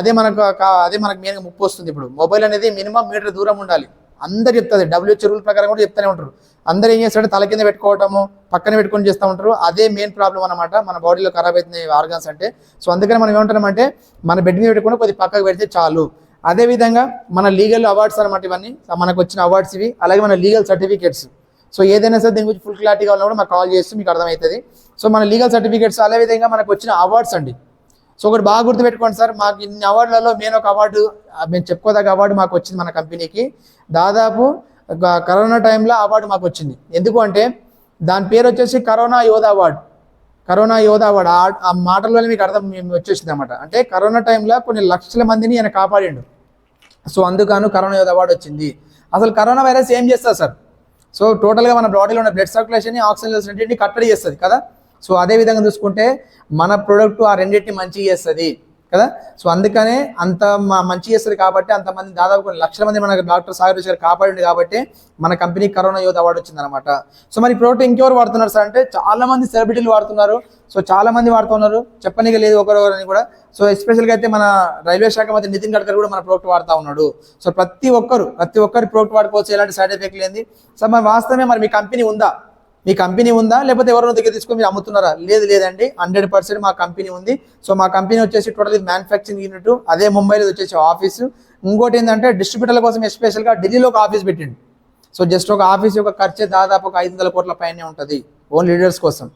అదే మనకు మెయిన్గా ముప్పు వస్తుంది. ఇప్పుడు మొబైల్ అనేది మినిమం మీటర్ దూరం ఉండాలి. అందరు చెప్తుంది, WHO రూల్ ప్రకారం కూడా చెప్తూనే ఉంటారు. అందరూ ఏం చేస్తారంటే తల కింద పెట్టుకోవటము, పక్కన పెట్టుకొని చేస్తూ ఉంటారు. అదే మెయిన్ ప్రాబ్లం అనమాట, మన బాడీలో ఖరాబ్ అవుతుంది ఆర్గాన్స్ అంటే. సో అందుకని మనం ఏమంటున్నామంటే మన బెడ్ మీద పెట్టుకుని కొద్ది పక్కకు పెడితే చాలు. అదేవిధంగా మన లీగల్ అవార్డ్స్ అనమాట, ఇవన్నీ మనకు వచ్చిన అవార్డ్స్ ఇవి. అలాగే మన లీగల్ సర్టిఫికేట్స్. సో ఏదైనా సరే దీని గురించి ఫుల్ క్లారిటీ కావాలన్నా కూడా మాకు కాల్ చేస్తే మీకు అర్థమవుతుంది. సో మన లీగల్ సర్టిఫికేట్స్, అదేవిధంగా మనకు వచ్చిన అవార్డ్స్ అండి. సో ఒకటి బాగా గుర్తుపెట్టుకోండి సార్, మాకు ఇన్ని అవార్డులలో మెయిన్ ఒక అవార్డు, మేము చెప్పుకోదగ్గ అవార్డు మాకు వచ్చింది మన కంపెనీకి. దాదాపు కరోనా టైంలో అవార్డు మాకు వచ్చింది. ఎందుకు అంటే దాని పేరు వచ్చేసి కరోనా యోధ అవార్డు. కరోనా యోధ అవార్డు ఆ మాటల్లోనే మీకు అర్థం వచ్చేసింది అనమాట. అంటే కరోనా టైంలో కొన్ని లక్షల మందిని ఆయన కాపాడిండు. సో అందుకను కరోనా యోధ అవార్డు వచ్చింది. అసలు కరోనా వైరస్ ఏం చేస్తుంది సార్? సో టోటల్గా మన బాడీలో ఉన్న బ్లడ్ సర్క్యులేషన్, ఆక్సిజన్ లెవెల్స్ రెండింటిని కట్టడి చేస్తుంది కదా. సో అదే విధంగా చూసుకుంటే మన ప్రోడక్ట్ ఆ రెండింటిని మంచిగా చేస్తుంది కదా. సో అందుకనే అంత మంచి చేస్తుంది కాబట్టి అంతమంది దాదాపు కొన్ని లక్షల మంది మన డాక్టర్ సాగర్ గారు కాపాడింది కాబట్టి మన కంపెనీ కరోనా యోధ అవార్డు వచ్చిందనమాట. సో మరి ప్రోడక్ట్ ఇంకెవరు వాడుతున్నారు సార్ అంటే చాలా మంది సెలబ్రిటీలు వాడుతున్నారు. సో చాలా మంది వాడుతున్నారు, చెప్పనీకి లేదు ఒకరొకరని కూడా. సో ఎస్పెషల్గా అయితే మన రైల్వే శాఖ మంత్రి నితిన్ గడ్కరీ కూడా మన ప్రోడక్ట్ వాడుతూ ఉన్నాడు. సో ప్రతి ఒక్కరి ప్రోడక్ట్ వాడుకోవచ్చు, ఎలాంటి సైడ్ ఎఫెక్ట్ లేని. సో మరి వాస్తవమే మరి మీ కంపెనీ ఉందా? మీ కంపెనీ ఉందా లేకపోతే ఎవరినో దగ్గర తీసుకొని మీరు అమ్ముతున్నారా? లేదండి, 100% మా కంపెనీ ఉంది. సో మా కంపెనీ వచ్చేసి టోటల్ ఇది మ్యానుఫ్యాక్చరింగ్ యూనిట్, అదే ముంబైలో వచ్చేసి ఆఫీసు. ఇంకోటి ఏంటంటే డిస్ట్రిబ్యూటర్ల కోసం ఎస్పెషల్గా ఢిల్లీలో ఒక ఆఫీస్ పెట్టిండు. సో జస్ట్ ఒక ఆఫీస్ యొక్క ఖర్చే దాదాపు ఒక 500 కోట్ల పైనే ఉంటుంది ఓన్ లీడర్స్ కోసం.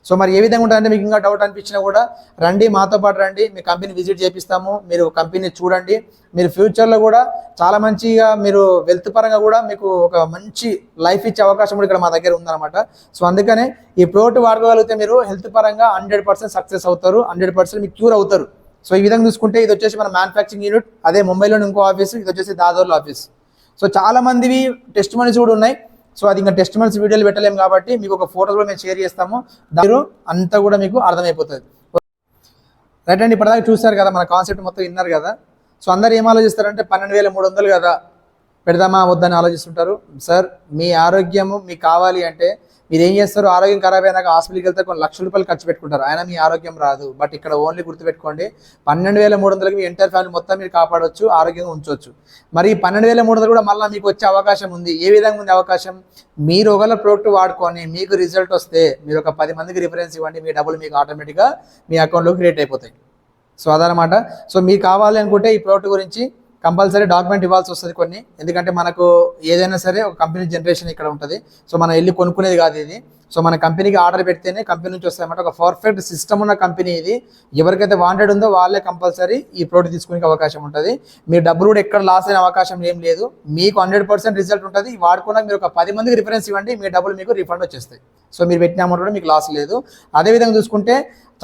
సో మరి ఏ విధంగా ఉంటుందంటే మీకు ఇంకా డౌట్ అనిపించినా కూడా రండి, మాతో పాటు రండి, మీ కంపెనీ విజిట్ చేపిస్తాము, మీరు కంపెనీ చూడండి. మీరు ఫ్యూచర్లో కూడా చాలా మంచిగా మీరు వెల్త్ పరంగా కూడా మీకు ఒక మంచి లైఫ్ ఇచ్చే అవకాశం కూడా ఇక్కడ మా దగ్గర ఉందన్నమాట. సో అందుకనే ఈ ప్రోడక్ట్ వాడుకోగలిగితే మీరు హెల్త్ పరంగా 100% సక్సెస్ అవుతారు, 100% మీకు క్యూర్ అవుతారు. సో ఈ విధంగా చూసుకుంటే ఇది వచ్చేసి మన మ్యానుఫ్యాక్చరింగ్ యూనిట్, అదే ముంబైలోని ఇంకో ఆఫీస్, ఇది వచ్చేసి దాదర్లో ఆఫీస్. సో చాలా మందివి టెస్ట్ మనీస్ కూడా ఉన్నాయి. సో అది ఇంకా టెస్ట్ మనీస్ వీడియోలు పెట్టలేము కాబట్టి మీకు ఒక ఫోటోస్ కూడా మేము షేర్ చేస్తాము, దాని అంతా కూడా మీకు అర్థమైపోతుంది. రైట్ అండి, ఇప్పటిదాకా చూస్తారు కదా, మన కాన్సెప్ట్ మొత్తం విన్నారు కదా. సో అందరు ఏం ఆలోచిస్తారంటే 12,300 కదా పెడదామా వద్దని ఆలోచిస్తుంటారు. సార్ మీ ఆరోగ్యము మీకు కావాలి అంటే మీరు ఏం చేస్తారు? ఆరోగ్యం ఖరాబ్ అయినాక హాస్పిటల్కి వెళ్తే కొన్ని లక్షల రూపాయలు ఖర్చు పెట్టుకుంటారు, అయినా మీ ఆరోగ్యం రాదు. బట్ ఇక్కడ ఓన్లీ గుర్తుపెట్టుకోండి, 12,300కి మీ ఎంటైర్ ఫ్యామిలీ మొత్తం మీరు కాపాడవచ్చు, ఆరోగ్యంగా ఉంచవచ్చు. మరి 12,300 కూడా మళ్ళీ మీకు వచ్చే అవకాశం ఉంది. ఏ విధంగా ఉంది అవకాశం? మీరు ఒకవేళ ప్రోడక్ట్ వాడుకొని మీకు రిజల్ట్ వస్తే మీరు ఒక 10 మందికి రిఫరెన్స్ ఇవ్వండి, మీ డబ్బులు మీకు ఆటోమేటిక్గా మీ అకౌంట్లో క్రియేట్ అయిపోతాయి. సో అదనమాట. సో మీకు కావాలి అనుకుంటే ఈ ప్రోడక్ట్ గురించి కంపల్సరీ డాక్యుమెంట్ ఇవ్వాల్సి వస్తుంది కొన్ని, ఎందుకంటే మనకు ఏదైనా సరే ఒక కంపెనీ జనరేషన్ ఇక్కడ ఉంటుంది. సో మనం వెళ్ళి కొనుక్కునేది కాదు ఇది. సో మన కంపెనీకి ఆర్డర్ పెడితేనే కంపెనీ నుంచి వస్తాయన్నమాట. ఒక పర్ఫెక్ట్ సిస్టమ్ ఉన్న కంపెనీ ఇది. ఎవరికైతే వాంటెడ్ ఉందో వాళ్ళే కంపల్సరీ ఈ ప్రోడక్ట్ తీసుకునే అవకాశం ఉంటుంది. మీ డబ్బులు కూడా ఎక్కడ లాస్ అయిన అవకాశం ఏం లేదు. మీకు 100% రిజల్ట్ ఉంటుంది. వాడుకున్నాక మీరు ఒక 10 మందికి రిఫరెన్స్ ఇవ్వండి, మీ డబ్బులు మీకు రిఫండ్ వచ్చేస్తాయి. సో మీరు పెట్టిన అమౌంట్ కూడా మీకు లాస్ లేదు. అదేవిధంగా చూసుకుంటే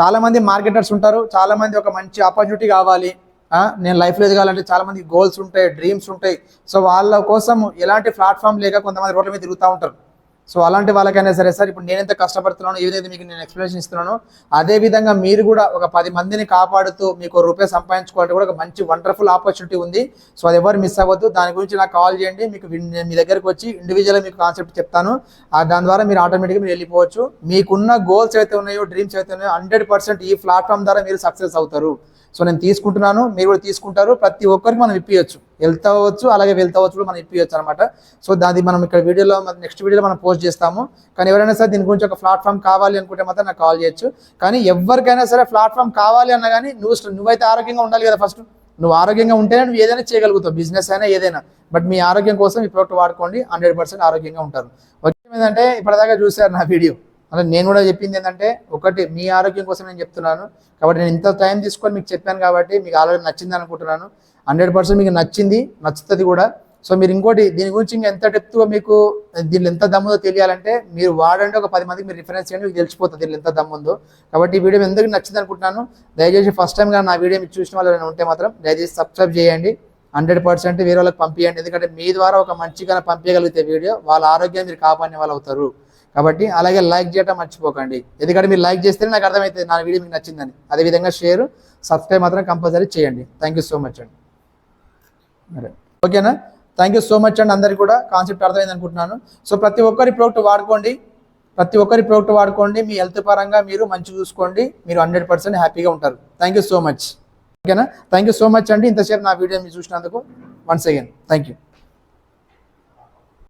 చాలామంది మార్కెటర్స్ ఉంటారు, చాలామంది ఒక మంచి ఆపర్చునిటీ కావాలి, నేను లైఫ్లో ఎదగాలంటే చాలా మంది గోల్స్ ఉంటాయి, డ్రీమ్స్ ఉంటాయి. సో వాళ్ళ కోసం ఎలాంటి ప్లాట్ఫామ్ లేక కొంతమంది రోడ్ల మీద తిరుగుతూ ఉంటారు. సో అలాంటి వాళ్ళకైనా సరే సార్, ఇప్పుడు నేను ఎంత కష్టపడుతున్నానో ఏదైతే మీకు నేను ఎక్స్ప్లెనేషన్ ఇస్తున్నానో అదే విధంగా మీరు కూడా ఒక 10 మందిని కాపాడుతూ మీకు రూపాయి సంపాదించుకోవాలంటే కూడా ఒక మంచి వండర్ఫుల్ ఆపర్చునిటీ ఉంది. సో అది ఎవరు మిస్ అవ్వద్దు. దాని గురించి నాకు కాల్ చేయండి, మీకు మీ దగ్గరకు వచ్చి ఇండివిజువల్గా మీకు కాన్సెప్ట్ చెప్తాను. దాని ద్వారా మీరు ఆటోమేటిక్గా మీరు వెళ్ళిపోవచ్చు. మీకున్న గోల్స్ అయితే ఉన్నాయో, డ్రీమ్స్ అయితే ఉన్నాయో 100% ఈ ప్లాట్ఫామ్ ద్వారా మీరు సక్సెస్ అవుతారు. సో నేను తీసుకుంటున్నాను, మీరు కూడా తీసుకుంటారు. ప్రతి ఒక్కరికి మనం ఇప్పించవచ్చు, వెళ్తా అవ్వచ్చు, అలాగే వెళ్తా అవ్వచ్చు కూడా మనం ఇప్పించవచ్చు అనమాట. సో దాన్ని మనం ఇక్కడ వీడియోలో నెక్స్ట్ వీడియోలో మనం పోస్ట్ చేస్తాము. కానీ ఎవరైనా సరే దీని గురించి ఒక ప్లాట్ఫామ్ కావాలి అనుకుంటే మాత్రం నాకు కాల్ చేయొచ్చు. కానీ ఎవరికైనా సరే ప్లాట్ఫామ్ కావాలి అన్నా కానీ నువ్వైతే ఆరోగ్యంగా ఉండాలి కదా. ఫస్ట్ నువ్వు ఆరోగ్యంగా ఉంటేనే నువ్వు ఏదైనా చేయగలుగుతావు, బిజినెస్ అయినా ఏదైనా. బట్ మీ ఆరోగ్యం కోసం ఈ ప్రోడక్ట్ వాడుకోండి, 100% ఆరోగ్యంగా ఉంటారు. వచ్చే ఏంటంటే ఇప్పటిదాకా చూశారు నా వీడియో, అంటే నేను కూడా చెప్పింది ఏంటంటే ఒకటి మీ ఆరోగ్యం కోసం నేను చెప్తున్నాను కాబట్టి నేను ఇంత టైం తీసుకొని మీకు చెప్పాను కాబట్టి మీకు ఆల్రెడీ నచ్చింది అనుకుంటున్నాను. 100% మీకు నచ్చుతుంది కూడా. సో మీరు ఇంకోటి దీని గురించి ఇంకా ఎంత డెప్త్గా మీకు దీనిలో ఎంత దమ్ముందో తెలియాలంటే మీరు వాడండి, ఒక 10 మందికి మీరు రిఫరెన్స్ చేయండి, మీకు తెలిసిపోతుంది దీనిలో ఎంత దమ్ముందో. కాబట్టి ఈ వీడియో ఎందుకు నచ్చింది అనుకుంటున్నాను. దయచేసి ఫస్ట్ టైం కానీ నా వీడియో మీకు చూసిన వాళ్ళు ఉంటే మాత్రం దయచేసి సబ్స్క్రైబ్ చేయండి, 100% వేరే వాళ్ళకి పంపించండి. ఎందుకంటే మీ ద్వారా ఒక మంచిగా పంపించగలిగితే వీడియో వాళ్ళ ఆరోగ్యాన్ని మీరు కాపాడిన వాళ్ళు అవుతారు. కాబట్టి అలాగే లైక్ చేయడం మర్చిపోకండి, ఎందుకంటే మీరు లైక్ చేస్తేనే నాకు అర్థమవుతుంది నా వీడియో మీకు నచ్చిందని. అదేవిధంగా షేర్, సబ్స్క్రైబ్ మాత్రం కంపల్సరీ చేయండి. థ్యాంక్ యూ సో మచ్ అండి. ఓకేనా? థ్యాంక్ యూ సో మచ్ అండి. అందరికీ కూడా కాన్సెప్ట్ అర్థమైంది అనుకుంటున్నాను. సో ప్రతి ఒక్కరి ప్రోడక్ట్ వాడుకోండి, మీ హెల్త్ పరంగా మీరు మంచి చూసుకోండి, మీరు 100% హ్యాపీగా ఉంటారు. Thank you so much. ఓకేనా? థ్యాంక్ యూ సో మచ్ అండి. ఇంతసేపు నా వీడియో మీరు చూసినందుకు వన్స్ అగైన్ థ్యాంక్ యూ.